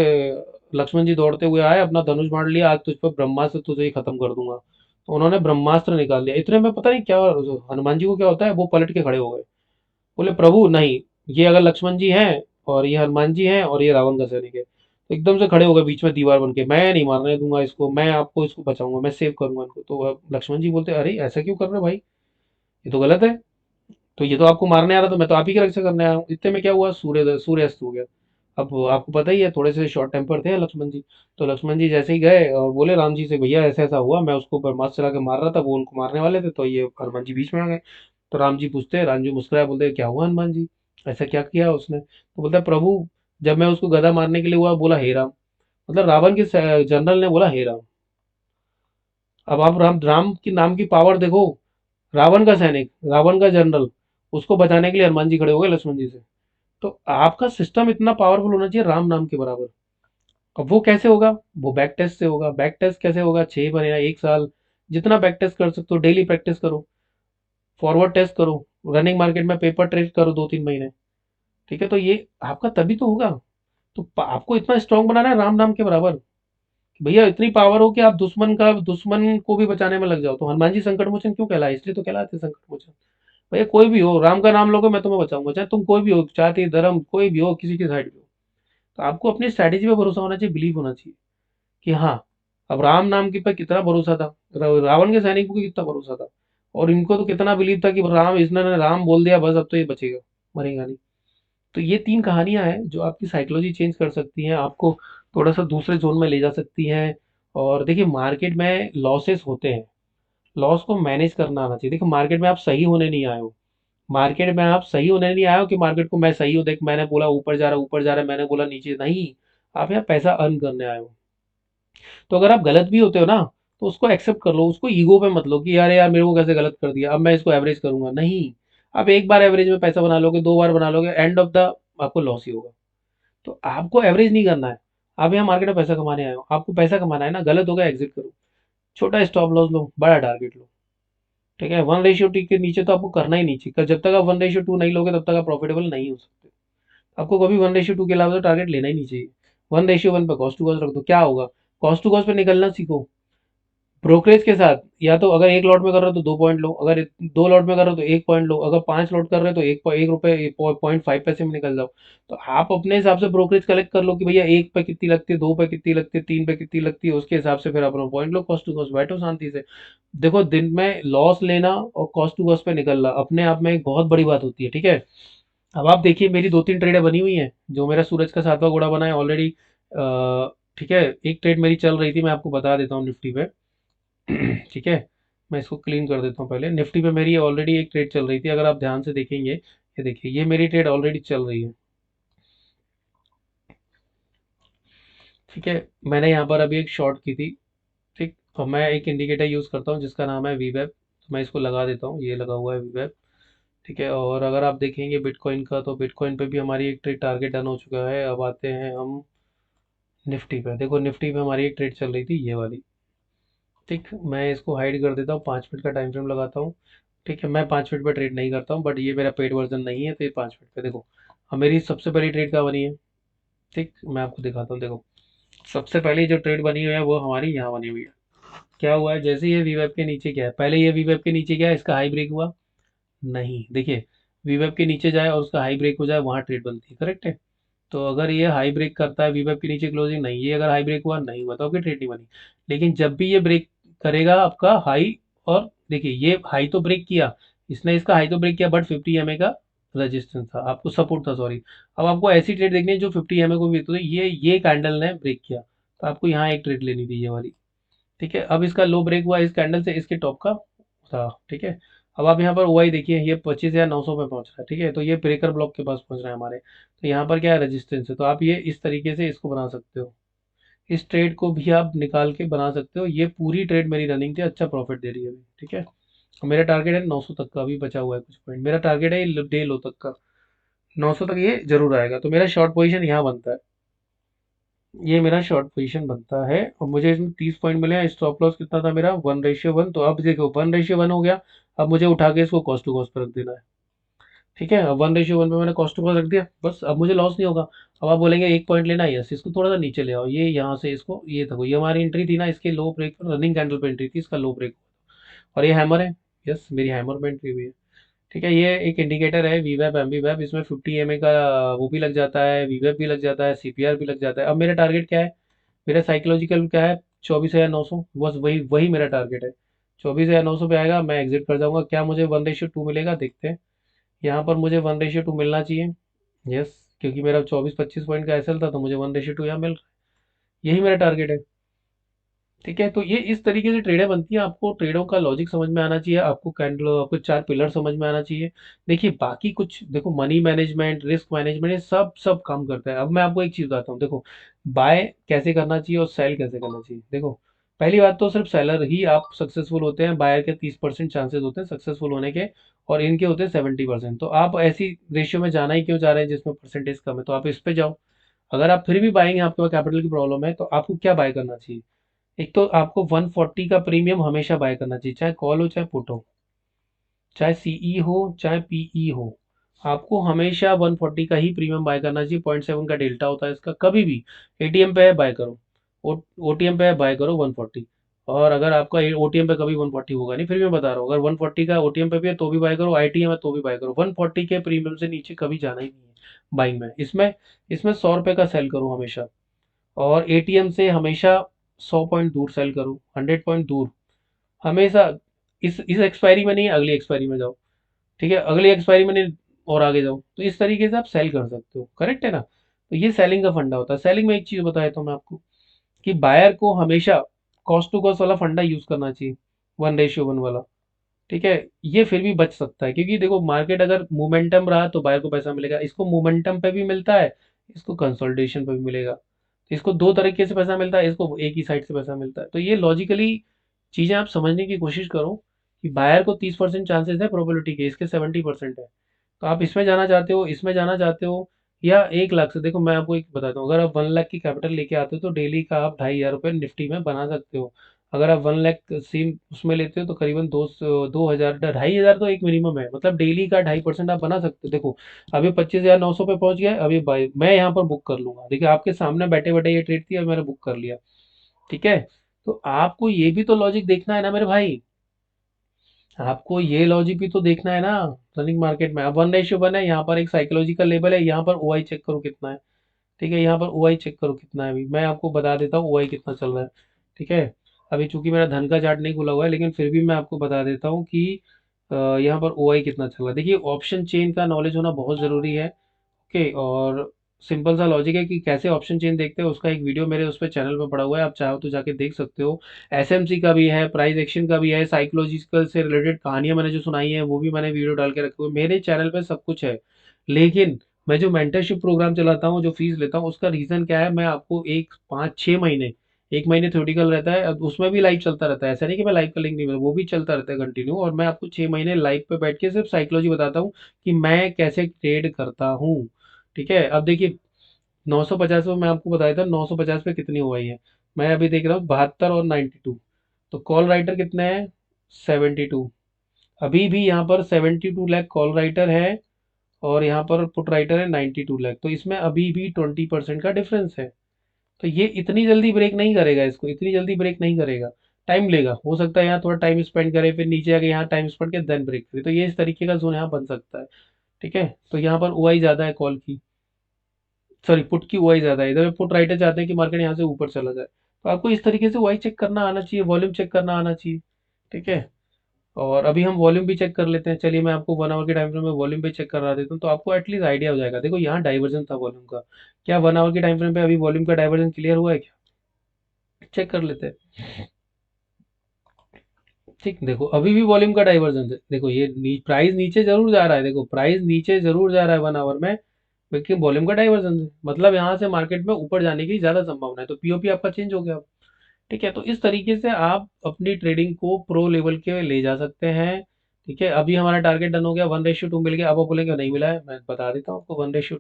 लक्ष्मण जी दौड़ते हुए आए, अपना धनुष बाण लिया, आज तुझ पर ब्रह्मास्त्र, तुझे ही खत्म कर दूंगा। तो उन्होंने ब्रह्मास्त्र निकाल लिया। इतने में पता नहीं क्या हनुमान जी को क्या होता है, वो पलट के खड़े हो गए, बोले प्रभु नहीं, ये अगर लक्ष्मण जी हैं और ये हनुमान जी हैं और ये रावण का सैनिक है। तो एकदम से खड़े हो गए बीच में दीवार बन के, मैं नहीं मारने दूंगा इसको, मैं आपको इसको बचाऊंगा, मैं सेव करूंगा इनको। तो अब लक्ष्मण जी बोलते अरे ऐसा क्यों कर रहे हो भाई, ये तो गलत है। तो ये तो आपको मारने आ रहा था, मैं तो आप ही की रक्षा करने आया हूँ। इतने में क्या हुआ, सूर्य सूर्य अस्त हो गया। अब आपको पता ही है, थोड़े से शॉर्ट टेम्पर थे लक्ष्मण जी। तो लक्ष्मण जी जैसे ही गए और बोले राम जी से, भैया ऐसा ऐसा हुआ, मैं उसको ब्रह्मास्त्र चला के मार रहा था, वो उनको मारने वाले थे, तो ये हनुमान जी बीच में आ गए। तो राम जी पूछते हैं, राम जी मुस्कुराए बोलते हैं, क्या हुआ हनुमान जी, ऐसा क्या किया उसने? तो बोलता है, प्रभु जब मैं उसको गदा मारने के लिए हुआ, बोला हे राम। मतलब रावण के जनरल ने बोला हे राम। अब आप राम राम की नाम की पावर देखो। रावण का सैनिक, रावण का जनरल, उसको बचाने के लिए हनुमान जी खड़े हो गए लक्ष्मण जी से। तो आपका सिस्टम इतना पावरफुल होना चाहिए राम नाम के बराबर। अब वो कैसे होगा? वो बैक टेस्ट से होगा। बैक टेस्ट कैसे होगा? 6 महीना, 1 साल, जितना बैक टेस्ट कर सकते हो डेली प्रैक्टिस करो, फॉरवर्ड टेस्ट करो, रनिंग मार्केट में पेपर ट्रेड करो 2-3 महीने। ठीक है, तो ये आपका तभी तो होगा। तो आपको इतना स्ट्रांग बनाना है राम नाम के बराबर, कि भैया इतनी पावर हो कि आप दुश्मन को भी बचाने में लग जाओ। तो हनुमान जी संकट मोचन क्यों कहलाए? इसलिए तो कहलाते हैं संकट मोचन। भैया कोई भी हो, राम का नाम लोगे मैं तुम्हें बचाऊंगा, चाहे तुम कोई भी हो, जाति धर्म कोई भी हो, किसी की साइड भी हो। तो आपको अपनी स्ट्रैटेजी पे भरोसा होना चाहिए, बिलीव होना चाहिए कि हाँ, अब राम नाम के पे कितना भरोसा था, रावण के सैनिकों को कितना भरोसा था, और इनको तो कितना बिलीव था कि राम, इसने राम बोल दिया बस अब तो ये बचेगा, मरेगा नहीं। तो ये 3 कहानियाँ हैं जो आपकी साइकोलॉजी चेंज कर सकती हैं, आपको थोड़ा-सा दूसरे ज़ोन में ले जा सकती हैं। और देखिए मार्केट में लॉसेस होते हैं, लॉस को मैनेज करना आना चाहिए। देखिए मार्केट में आप सही होने नहीं आए हो, मार्केट में आप सही होने नहीं आए हो कि मार्केट को मैं सही हूँ, देख मैंने बोला ऊपर जा रहा है, मैंने बोला नीचे, नहीं। आप यहाँ पैसा अर्न करने आए हो। तो अगर आप गलत भी होते हो ना, तो उसको एक्सेप्ट कर लो, उसको ईगो पे मत लो कि यार यार मेरे को कैसे गलत कर दिया, अब मैं इसको एवरेज करूंगा, नहीं। आप एक बार एवरेज में पैसा बना लोगे, 2 बार बना लोगे, एंड ऑफ द आपको लॉस ही होगा। तो आपको एवरेज नहीं करना है। आप यहाँ मार्केट में पैसा कमाने आए हो, आपको पैसा कमाना है ना, गलत होगा एग्जिट करो, छोटा स्टॉप लॉस लो, बड़ा टारगेट लो। ठीक है, 1:2 के नीचे तो आपको करना ही नहीं चाहिए। जब तक आप 1:2 नहीं लोगे तब तक आप प्रॉफिटेबल नहीं हो सकते। आपको कभी 1:2 के अलावा तो टारगेट लेना ही नहीं चाहिए। 1:1 पे कॉस्ट टू कॉस्ट रख दो, क्या होगा? कॉस्ट टू कॉस्ट पे निकलना सीखो। ब्रोकरेज के साथ, या तो अगर 1 लॉट में कर रहे हो तो 2 पॉइंट लो, अगर 2 लॉट में कर रहे हो तो 1 पॉइंट लो, अगर 5 लॉट कर रहे हो तो 1 रुपये 0.5 पैसे में निकल जाओ। तो आप अपने हिसाब से ब्रोकरेज कलेक्ट कर लो कि भैया 1 पे कितनी लगती है, 2 पे कितनी लगती है, 3 पे कितनी लगती है, उसके हिसाब से फिर अपना पॉइंट लो, कॉस्ट टू कॉस्ट बैठो शांति से। देखो दिन में लॉस लेना और कॉस्ट टू कॉस्ट पे निकलना अपने आप में एक बहुत बड़ी बात होती है। ठीक है, अब आप देखिए मेरी 2-3 ट्रेडें बनी हुई हैं, जो मेरा सूरज का 7वां घोड़ा बना है ऑलरेडी। ठीक है, एक ट्रेड मेरी चल रही थी, मैं आपको बता देता हूँ निफ्टी पे। ठीक है, मैं इसको क्लीन कर देता हूँ पहले। निफ्टी पे मेरी ऑलरेडी एक ट्रेड चल रही थी, अगर आप ध्यान से देखेंगे, ये देखिए ये मेरी ट्रेड ऑलरेडी चल रही है। ठीक है, मैंने यहाँ पर अभी एक शॉर्ट की थी। ठीक, और मैं एक इंडिकेटर यूज़ करता हूँ जिसका नाम है वीवेब, तो मैं इसको लगा देता हूँ, ये लगा हुआ है वीवेब। ठीक है, और अगर आप देखेंगे बिटकॉइन का, तो बिटकॉइन पे भी हमारी एक ट्रेड टारगेट डन हो चुका है। अब आते हैं हम निफ्टी पे। देखो निफ्टी पे हमारी एक ट्रेड चल रही थी ये वाली। ठीक, मैं इसको हाइड कर देता हूँ, 5 मिनट का टाइम फ्रेम लगाता हूँ। ठीक है, मैं 5 मिनट पे ट्रेड नहीं करता हूँ, बट ये मेरा पेड वर्जन नहीं है, तो ये 5 मिनट पे देखो। अब मेरी सबसे पहली ट्रेड कहाँ बनी है? ठीक, मैं आपको दिखाता हूँ, देखो। सबसे पहली जो ट्रेड बनी हुई है वो हमारी यहाँ बनी हुई है। क्या हुआ है, जैसे ये वीवेब के नीचे गया है, पहले ये वीवेब के नीचे गया, इसका हाई ब्रेक हुआ, नहीं, देखिए वीवेब के नीचे जाए और उसका हाई ब्रेक हो जाए, वहाँ ट्रेड बनती है, करेक्ट है। तो अगर ये हाई ब्रेक करता है, वीवेब के नीचे क्लोजिंग नहीं, ये अगर हाई ब्रेक हुआ, नहीं हुआ, तो आपकी ट्रेड नहीं बनी। लेकिन जब भी ये ब्रेक करेगा आपका हाई, और देखिए ये हाई तो ब्रेक किया, इसने इसका हाई तो ब्रेक किया, बट 50 MA का रजिस्टेंस था, आपको सपोर्ट था, सॉरी। अब आपको ऐसी ट्रेड देखनी है जो 50 MA को भी, तो ये कैंडल ने ब्रेक किया, तो आपको यहाँ एक ट्रेड लेनी थी, ये वाली। ठीक है, अब इसका लो ब्रेक हुआ इस कैंडल से, इसके टॉप का था। ठीक है, अब आप यहाँ पर ओआई देखिए, ये 25,900 पे पहुंच रहा है। ठीक है, तो ये ब्रेकर ब्लॉक के पास पहुंच रहा है हमारे, तो यहाँ पर क्या है, रेजिस्टेंस है। तो आप ये इस तरीके से इसको बना सकते हो, इस ट्रेड को भी आप निकाल के बना सकते हो। ये पूरी ट्रेड मेरी रनिंग थी, अच्छा प्रॉफिट दे रही है अभी। ठीक है, मेरा टारगेट है 900 तक का, अभी बचा हुआ है कुछ पॉइंट, मेरा टारगेट है डे लो तक का, 900 तक ये जरूर आएगा, तो मेरा शॉर्ट पोजीशन यहाँ बनता है। ये मेरा शॉर्ट पोजीशन बनता है, और मुझे इसमें 30 पॉइंट मिले हैं। स्टॉप लॉस कितना था मेरा, 1:1। तो अब देखो 1:1 हो गया। अब मुझे उठा के इसको कॉस्ट टू कॉस्ट पर रख देना है। ठीक है, अब 1:1 पे मैंने कॉस्ट टू कॉस्ट रख दिया, बस अब मुझे लॉस नहीं होगा। अब आप बोलेंगे 1 पॉइंट लेना है, यस, इसको थोड़ा सा नीचे ले आओ, ये यहाँ से इसको, ये देखो ये हमारी एंट्री थी ना, इसके लो ब्रेक पर रनिंग कैंडल पे एंट्री थी, इसका लो ब्रेक, और ये हैमर है। यस, मेरी हैमर पे एंट्री हुई है। ठीक है, ये एक इंडिकेटर है वीवेब एमवीवेब, इसमें 50 MA का वो भी लग जाता है, वीवेब भी लग जाता है, सीपीआर भी लग जाता है। अब मेरा टारगेट क्या है, मेरा साइकोलॉजिकल क्या है, 24,900, बस वही वही मेरा टारगेट है। 24,900 पे आएगा, मैं एग्जिट कर जाऊंगा। क्या मुझे 1:2 मिलेगा, देखते हैं। यहाँ पर मुझे 1:2 मिलना चाहिए। यस, क्योंकि मेरा 24-25 पॉइंट का एसएल था, तो मुझे 1:2 यहाँ मिल रहा है। यही मेरा टारगेट है। ठीक है, तो ये इस तरीके से ट्रेडें बनती हैं। आपको ट्रेडों का लॉजिक समझ में आना चाहिए, आपको कैंडल, आपको चार पिलर समझ में आना चाहिए। देखिए बाकी कुछ देखो, मनी मैनेजमेंट, रिस्क मैनेजमेंट, ये सब सब काम करता है। अब मैं आपको एक चीज बताता हूँ, देखो बाय कैसे करना चाहिए और सेल कैसे करना चाहिए। देखो पहली बात तो सिर्फ सेलर ही आप सक्सेसफुल होते हैं, बायर के 30% चांसेस होते हैं सक्सेसफुल होने के, और इनके होते हैं 70%। तो आप ऐसी रेशियो में जाना ही क्यों चाह रहे हैं जिसमें परसेंटेज कम है, तो आप इस पे जाओ। अगर आप फिर भी बाइंग, आपके पास कैपिटल की प्रॉब्लम है, तो आपको क्या बाय करना चाहिए। एक तो आपको 140 का प्रीमियम हमेशा बाय करना चाहिए, चाहे कॉल हो चाहे पुट हो, चाहे सीई हो चाहे पीई हो। आपको हमेशा 140 का ही प्रीमियम बाय करना चाहिए। 0.7 का डेल्टा होता है इसका, कभी भी एटीएम पे है बाय करो, ओटीएम पे है बाय करो 140। और अगर आपका ओटीएम पे कभी 140 होगा नहीं, फिर भी मैं बता रहा हूँ, अगर 140 का ओटीएम पे भी है तो भी बाय करो, आईटीएम है तो भी बाय करो। 140 के प्रीमियम से नीचे कभी जाना ही नहीं है बाइंग में। इसमें इसमें 100 रुपये का सेल करो हमेशा, और एटीएम से हमेशा 100 पॉइंट दूर सेल करो, 100 पॉइंट दूर हमेशा। इस एक्सपायरी में नहीं, अगली एक्सपायरी में जाओ। ठीक है, अगली एक्सपायरी में नहीं, और आगे जाओ। तो इस तरीके से आप सेल कर सकते हो, करेक्ट है ना। तो ये सेलिंग का फंडा होता है। सेलिंग में एक चीज बताया तो मैं आपको, कि बायर को हमेशा कॉस्ट टू कॉस्ट वाला फंडा यूज करना चाहिए, 1:1 वाला। ठीक है, ये फिर भी बच सकता है, क्योंकि देखो मार्केट अगर मोमेंटम रहा तो बायर को पैसा मिलेगा, इसको मोमेंटम पे भी मिलता है, इसको कंसोलिडेशन पे भी मिलेगा। तो इसको दो तरीके से पैसा मिलता है, इसको एक ही साइड से पैसा मिलता है। तो ये लॉजिकली चीजें आप समझने की कोशिश करो, कि बायर को 30% चांसेस है प्रोबेबिलिटी के, इसके 70% है। तो आप इसमें जाना चाहते हो, इसमें जाना चाहते हो, या 1 लाख से। देखो मैं आपको एक बताता हूँ, अगर आप 1 लाख की कैपिटल लेके आते हो तो डेली का आप 2,500 रुपये निफ्टी में बना सकते हो। अगर आप 1 लाख सेम उसमें लेते हो तो करीबन 2,000, 2,500 तो एक मिनिमम है, मतलब डेली का 2.5% आप बना सकते हो। देखो अभी 25,900 पे पहुंच गया, अभी बाई मैं यहाँ पर बुक कर लूंगा। देखिए आपके सामने बैठे बैठे ये ट्रेड थी और मैंने बुक कर लिया। ठीक है, तो आपको ये भी तो लॉजिक देखना है ना मेरे भाई, आपको ये लॉजिक भी तो देखना है ना। रनिंग मार्केट में अब 1:1 है, यहाँ पर एक साइकोलॉजिकल लेवल है, यहाँ पर ओआई चेक करो कितना है। ठीक है, यहाँ पर ओआई चेक करो कितना है, अभी मैं आपको बता देता हूँ ओआई कितना चल रहा है। ठीक है, अभी चूंकि मेरा धन का चार्ट नहीं खुला हुआ है, लेकिन फिर भी मैं आपको बता देता हूँ कि यहाँ पर ओआई कितना चल रहा है। देखिए ऑप्शन चेन का नॉलेज होना बहुत ज़रूरी है। ओके, और सिंपल सा लॉजिक है कि कैसे ऑप्शन चेन देखते हैं, उसका एक वीडियो मेरे उस पर चैनल पे पड़ा हुआ है, आप चाहो तो जाके देख सकते हो। एसएमसी का भी है, प्राइस एक्शन का भी है, साइकोलॉजिकल से रिलेटेड कहानियां मैंने जो सुनाई है वो भी मैंने वीडियो डाल के रखे हुए, मेरे चैनल पे सब कुछ है। लेकिन मैं जो मेंटरशिप प्रोग्राम चलाता हूँ, जो फीस लेता हूँ, उसका रीजन क्या है, मैं आपको एक 5-6 महीने, एक महीने थ्योरेटिकल रहता है, अब उसमें भी लाइव चलता रहता है, ऐसा नहीं कि मैं लाइव का लिंक नहीं मिला, वो भी चलता रहता है कंटिन्यू, और मैं आपको 6 महीने लाइव पे बैठ के सिर्फ साइकोलॉजी बताता हूँ कि मैं कैसे ट्रेड करता हूँ। ठीक है, अब देखिए 950 में मैं आपको बताया था, 950 पे कितनी हुई है, मैं अभी देख रहा हूँ 72 और 92। तो कॉल राइटर कितने हैं, 72। अभी भी यहाँ पर 72 लाख कॉल राइटर है, और यहाँ पर पुट राइटर है 92 लाख। तो इसमें अभी भी 20% का डिफरेंस है। तो ये इतनी जल्दी ब्रेक नहीं करेगा, इसको इतनी जल्दी ब्रेक नहीं करेगा, टाइम लेगा। हो सकता है यहाँ थोड़ा टाइम स्पेंड करे, फिर नीचे आके यहाँ टाइम स्पेंड के देन ब्रेक करे। तो ये इस तरीके का जोन यहाँ बन सकता है। ठीक है, तो यहाँ पर ओआई ज़्यादा है कॉल की, सॉरी पुट की ओआई ज़्यादा है। इधर पुट राइटर चाहते हैं कि मार्केट यहाँ से ऊपर चला जाए, तो आपको इस तरीके से ओआई चेक करना आना चाहिए, वॉल्यूम चेक करना आना चाहिए। ठीक है, और अभी हम वॉल्यूम भी चेक कर लेते हैं। चलिए मैं आपको 1 आवर के टाइम फ्रेम में वॉल्यूम भी चेक करा देता हूँ, तो आपको एटलीस्ट आइडिया हो जाएगा। देखो यहाँ डाइवर्जन था वॉल्यूम का, क्या 1 आवर के टाइम फ्रेम पे अभी वॉल्यूम का डाइवर्जन क्लियर हुआ है क्या, चेक कर लेते हैं। ठीक, देखो अभी भी वॉल्यूम का डाइवर्जेंस है। देखो ये प्राइस नीचे जरूर जा रहा है, देखो प्राइस नीचे जरूर जा रहा है 1 आवर में, लेकिन वॉल्यूम का डाइवर्जेंस है, मतलब यहाँ से मार्केट में ऊपर जाने की ज्यादा संभावना है। तो पीओपी आपका चेंज हो गया। ठीक है, तो इस तरीके से आप अपनी ट्रेडिंग को प्रो लेवल के ले जा सकते हैं। ठीक है, अभी हमारा टारगेट डन हो गया, 1:2 मिल गया। अब आप बोलेंगे नहीं मिला है, मैं बता देता हूँ आपको 1:2।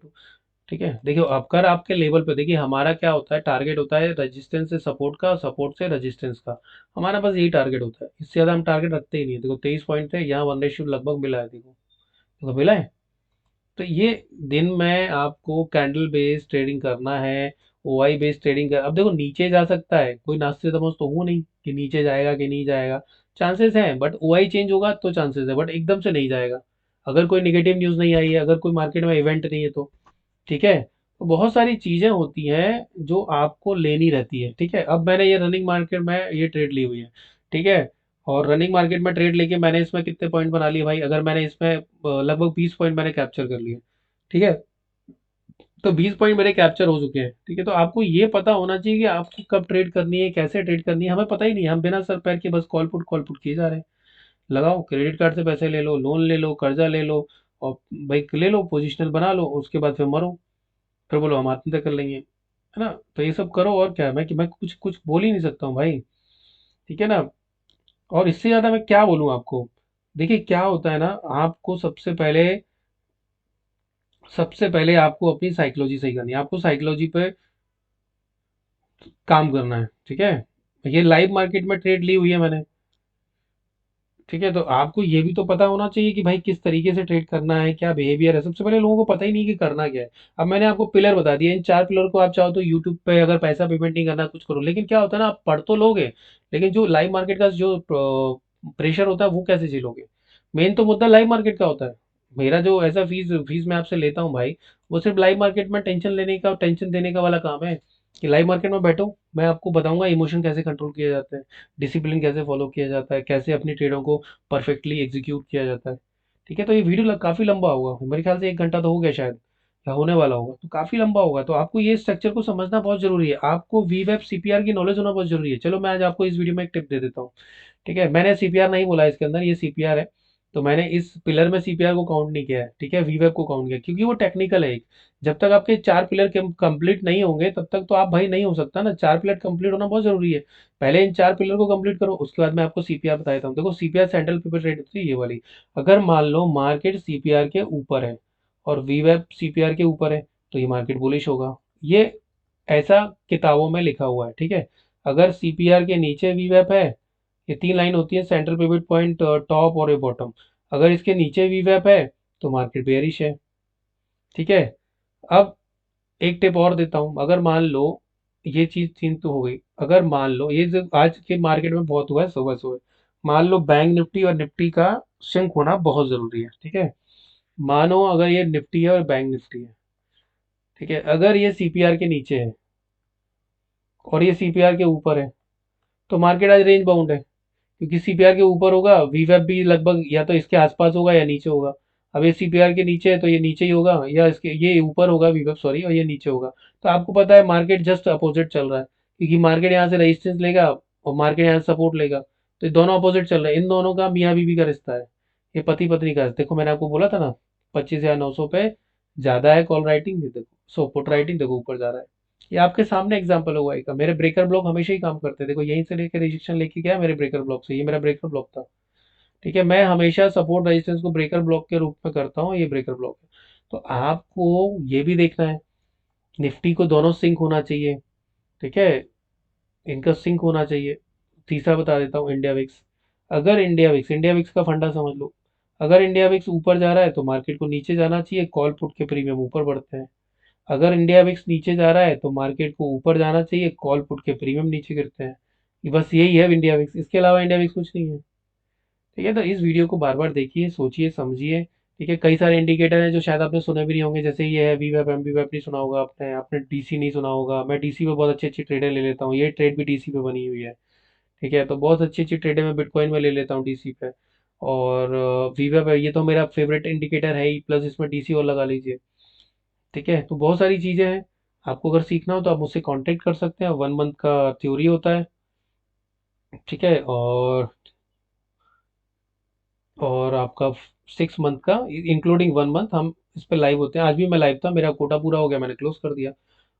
ठीक है, देखिए अगर आपके लेवल पे, देखिए हमारा क्या होता है, टारगेट होता है रेजिस्टेंस से सपोर्ट का, सपोर्ट से रेजिस्टेंस का। हमारा बस यही टारगेट होता है, इससे ज़्यादा हम टारगेट रखते ही नहीं है। देखो 23 पॉइंट थे, यहाँ 1:2 लगभग मिला है। देखो मिला है। तो ये दिन में आपको कैंडल बेस्ड ट्रेडिंग करना है, ओआई बेस्ड ट्रेडिंग कर। अब देखो नीचे जा सकता है, कोई नास्ते तमस तो हो नहीं कि नीचे जाएगा कि नहीं जाएगा, चांसेस हैं, बट ओआई चेंज होगा तो चांसेस है, बट एकदम से नहीं जाएगा। अगर कोई नेगेटिव न्यूज़ नहीं आई है, अगर कोई मार्केट में इवेंट नहीं है तो। ठीक है, तो बहुत सारी चीजें होती हैं जो आपको लेनी रहती है। ठीक है, अब मैंने ये रनिंग मार्केट में ये ट्रेड ली हुई है। ठीक है, और रनिंग मार्केट में ट्रेड लेके मैंने इसमें कितने पॉइंट बना लिए भाई, अगर मैंने इसमें लगभग 20 पॉइंट मैंने कैप्चर कर लिए। ठीक है, तो 20 पॉइंट मेरे कैप्चर हो चुके हैं। ठीक है, तो आपको ये पता होना चाहिए कि आपको कब ट्रेड करनी है, कैसे ट्रेड करनी है, हमें पता ही नहीं है। हम बिना सर पैर के बस कॉल पुट किए जा रहे हैं। लगाओ, क्रेडिट कार्ड से पैसे ले लो, लोन ले लो, कर्जा ले लो, और भाई ले लो, पोजिशनल बना लो, उसके बाद फिर मरो, फिर बोलो हम आत्महत्या कर लेंगे, है ना। तो ये सब करो, और क्या है, मैं कुछ कुछ बोल ही नहीं सकता हूँ भाई। ठीक है ना। और इससे ज़्यादा मैं क्या बोलूँ आपको। देखिए क्या होता है ना, आपको सबसे पहले आपको अपनी साइकोलॉजी सही करनी है, आपको साइकोलॉजी पे काम करना है। ठीक है, ये लाइव मार्केट में ट्रेड ली हुई है मैंने। ठीक है, तो आपको ये भी तो पता होना चाहिए कि भाई किस तरीके से ट्रेड करना है, क्या बिहेवियर है। सबसे पहले लोगों को पता ही नहीं कि करना क्या है। अब मैंने आपको पिलर बता दिया, इन 4 पिलर को आप चाहो तो यूट्यूब पे अगर पैसा पेमेंट नहीं करना कुछ करो, लेकिन क्या होता है ना, आप पढ़ तो लोगे, लेकिन जो लाइव मार्केट का जो प्रेशर होता है वो कैसे झेलोगे। मेन तो मुद्दा लाइव मार्केट का होता है। मेरा जो ऐसा फीस फीस मैं आपसे लेता हूँ भाई, वो सिर्फ लाइव मार्केट में टेंशन लेने का, टेंशन देने का वाला काम है। कि लाइव मार्केट में बैठो, मैं आपको बताऊंगा इमोशन कैसे कंट्रोल किया जाता है, डिसिप्लिन कैसे फॉलो किया जाता है, कैसे अपनी ट्रेडों को परफेक्टली एग्जीक्यूट किया जाता है। ठीक है, तो ये वीडियो काफ़ी लंबा होगा, मेरे ख्याल से 1 घंटा तो हो गया शायद, या होने वाला होगा, तो काफ़ी लंबा होगा। तो आपको ये स्ट्रक्चर को समझना बहुत जरूरी है, आपको वी वेब सीपीआर की नॉलेज होना बहुत जरूरी है। चलो मैं आज आपको इस वीडियो में एक टिप दे देता हूँ। ठीक है, मैंने सीपीआर नहीं बोला इसके अंदर, ये सीपीआर है। तो मैंने इस पिलर में सीपीआर को काउंट नहीं किया है, ठीक है, वीवेब को काउंट किया, क्योंकि वो टेक्निकल है एक। जब तक आपके 4 पिलर कंप्लीट नहीं होंगे तब तक तो आप भाई नहीं हो सकता ना, 4 पिलर कंप्लीट होना बहुत जरूरी है। पहले इन 4 पिलर को कंप्लीट करो, उसके बाद मैं आपको सीपीआर बता देता हूँ। देखो सीपीआर सेंट्रल पेपर रेट होती है ये वाली। अगर मान लो मार्केट सीपीआर के ऊपर है और वीवेब सीपीआर के ऊपर है, तो ये मार्केट बुलिश होगा। ये ऐसा किताबों में लिखा हुआ है। ठीक है, अगर सीपीआर के नीचे वीवेब है, ये 3 लाइन होती है, सेंट्रल पिवट पॉइंट, टॉप और ये बॉटम, अगर इसके नीचे वीवेप है तो मार्केट बेयरिश है। ठीक है, अब एक टिप और देता हूँ। अगर मान लो ये चीज चिंत तो हो गई, अगर मान लो ये जो आज के मार्केट में बहुत हुआ है सुबह सुबह, मान लो बैंक निफ्टी और निफ्टी का सिंक होना बहुत जरूरी है। ठीक है, मानो अगर ये निफ्टी है और बैंक निफ्टी है, ठीक है, अगर ये सीपीआर के नीचे है और ये सीपीआर के ऊपर है, तो मार्केट आज रेंज बाउंड है। क्योंकि सीपीआर के ऊपर होगा, वीवेप भी लगभग या तो इसके आसपास होगा या नीचे होगा। अब ये सीपीआर के नीचे है तो ये नीचे ही होगा, या इसके ये ऊपर होगा वीवेप, सॉरी, और ये नीचे होगा। तो आपको पता है मार्केट जस्ट अपोजिट चल रहा है, क्योंकि मार्केट यहाँ से रेजिस्टेंस लेगा और मार्केट यहाँ से सपोर्ट लेगा। तो ये दोनों अपोजिट चल रहे हैं, इन दोनों का मियाँ बीवी का रिश्ता है। ये पति पत्नी का। देखो मैंने आपको बोला था ना, 25,900 पे ज्यादा है कॉल राइटिंग, देखो सो पुट राइटिंग देखो ऊपर जा रहा है। ये आपके सामने एग्जांपल हुआ एक, मेरे ब्रेकर ब्लॉक हमेशा ही काम करते हैं। देखो यहीं से लेकर रिजेक्शन लेके गया मेरे ब्रेकर ब्लॉक से, ये मेरा ब्रेकर ब्लॉक था। ठीक है, मैं हमेशा सपोर्ट रेजिस्टेंस को ब्रेकर ब्लॉक के रूप में करता हूँ, ये ब्रेकर ब्लॉक है। तो आपको ये भी देखना है, निफ्टी को दोनों सिंक होना चाहिए। ठीक है, इनका सिंक होना चाहिए। तीसरा बता देता हूँ, इंडिया विक्स। अगर इंडिया विक्स का फंडा समझ लो, अगर इंडिया विक्स ऊपर जा रहा है तो मार्केट को नीचे जाना चाहिए, कॉल पुट के प्रीमियम ऊपर बढ़ते हैं। अगर इंडिया विक्स नीचे जा रहा है तो मार्केट को ऊपर जाना चाहिए, कॉल पुट के प्रीमियम नीचे गिरते हैं। बस यही है इंडिया विक्स, इसके अलावा इंडिया विक्स कुछ नहीं है। ठीक है, तो इस वीडियो को बार बार देखिए, सोचिए, समझिए। ठीक है, कई सारे इंडिकेटर हैं जो शायद आपने सुने भी नहीं होंगे, जैसे ये है V web, M V web नहीं सुना होगा आपने, आपने डीसी नहीं सुना होगा। मैं डीसी पे बहुत अच्छी अच्छी ट्रेडें ले लेता हूँ, ये ट्रेड भी डीसी पे बनी हुई है। ठीक है, तो बहुत अच्छी अच्छी ट्रेडें मैं बिटकॉइन में ले लेता हूँ डीसी पे। और वी वेब है, ये तो मेरा फेवरेट इंडिकेटर है ही, प्लस इसमें डीसी और लगा लीजिए। ठीक है, तो बहुत सारी चीज़ें हैं। आपको अगर सीखना हो तो आप मुझसे कांटेक्ट कर सकते हैं, 1 मंथ का थ्योरी होता है। ठीक है, और आपका 6 मंथ का, इंक्लूडिंग 1 मंथ, हम इस पे लाइव होते हैं। आज भी मैं लाइव था, मेरा कोटा पूरा हो गया, मैंने क्लोज कर दिया।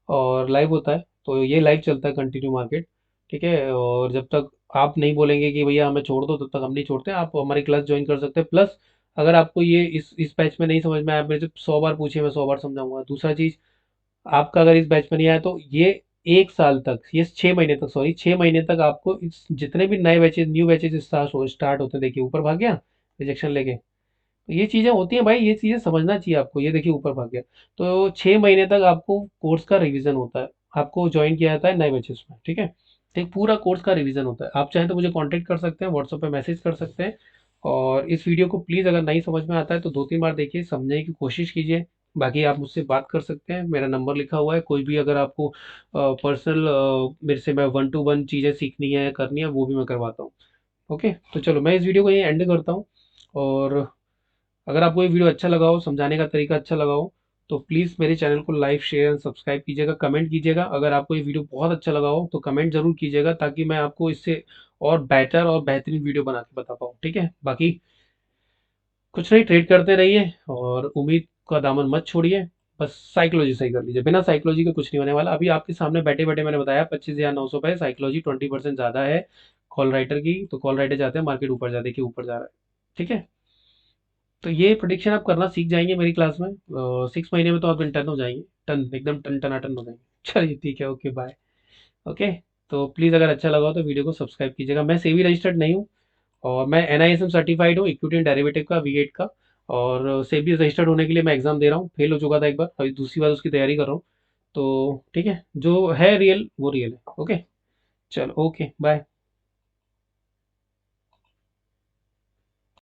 और लाइव होता है, तो ये लाइव चलता है कंटिन्यू मार्केट। ठीक है, और जब तक आप नहीं बोलेंगे कि भैया हमें छोड़ दो, तब तक हम नहीं छोड़ते। आप हमारी क्लास ज्वाइन कर सकते हैं। प्लस अगर आपको ये इस बैच में नहीं समझ में आया, आप मेरे से 100 बार पूछिए, मैं 100 बार समझाऊंगा। दूसरा चीज़, आपका अगर इस बैच में नहीं आया तो ये 1 साल तक, ये 6 महीने तक, सॉरी 6 महीने तक आपको इस जितने भी नए बैचेज, न्यू बैचेज स्टार्ट होते हैं, देखिए ऊपर भाग गया रिजेक्शन लेके। तो ये चीज़ें होती हैं भाई, ये चीज़ें समझना चाहिए आपको। ये देखिए ऊपर भाग गया। तो 6 महीने तक आपको कोर्स का रिवीजन होता है, आपको ज्वाइन किया जाता है नए बैचेस में। ठीक है, तो एक पूरा कोर्स का रिवीजन होता है। आप चाहें तो मुझे कांटेक्ट कर सकते हैं, व्हाट्सएप पे मैसेज कर सकते हैं। और इस वीडियो को प्लीज़ अगर नहीं समझ में आता है तो 2-3 बार देखिए, समझने की कोशिश कीजिए। बाकी आप मुझसे बात कर सकते हैं, मेरा नंबर लिखा हुआ है। कोई भी अगर आपको पर्सनल मेरे से मैं 1 to 1 चीज़ें सीखनी है, करनी है, वो भी मैं करवाता हूँ। ओके, तो चलो मैं इस वीडियो को यहीं एंड करता हूँ। और अगर आपको ये वीडियो अच्छा लगा हो, समझाने का तरीका अच्छा लगा हो, तो प्लीज़ मेरे चैनल को लाइक शेयर एंड सब्सक्राइब कीजिएगा, कमेंट कीजिएगा। अगर आपको ये वीडियो बहुत अच्छा लगा हो तो कमेंट ज़रूर कीजिएगा, ताकि मैं आपको इससे और बेटर और बेहतरीन वीडियो बना के बता पाऊँ। ठीक है, बाकी कुछ नहीं, ट्रेड करते रहिए और उम्मीद का दामन मत छोड़िए। बस साइकोलॉजी सही कर लीजिए, बिना साइकोलॉजी के कुछ नहीं होने वाला। अभी आपके सामने बैठे बैठे मैंने बताया 25,900 पे साइकोलॉजी 20% ज़्यादा है कॉल राइटर की, तो कॉल राइटर जाते हैं मार्केट ऊपर जा, देखिए ऊपर जा रहा है। ठीक है, तो ये प्रोडिक्शन आप करना सीख जाएंगे मेरी क्लास में, 6 महीने में तो आप टन हो जाएंगे, टन एकदम टन टनाटन हो जाएंगे। चलिए ठीक है, ओके बाय। ओके, तो प्लीज़ अगर अच्छा लगा हो तो वीडियो को सब्सक्राइब कीजिएगा। मैं सेबी रजिस्टर्ड नहीं हूँ, और मैं एनआईएसएम सर्टिफाइड हूँ इक्विटी एंड डेरिवेटिव का, V8 का। और सेबी रजिस्टर्ड होने के लिए मैं एग्जाम दे रहा हूँ, फेल हो चुका था एक बार, अभी दूसरी बार उसकी तैयारी कर रहा हूँ। तो ठीक है, जो है रियल वो रियल है। ओके, चलो ओके बाय।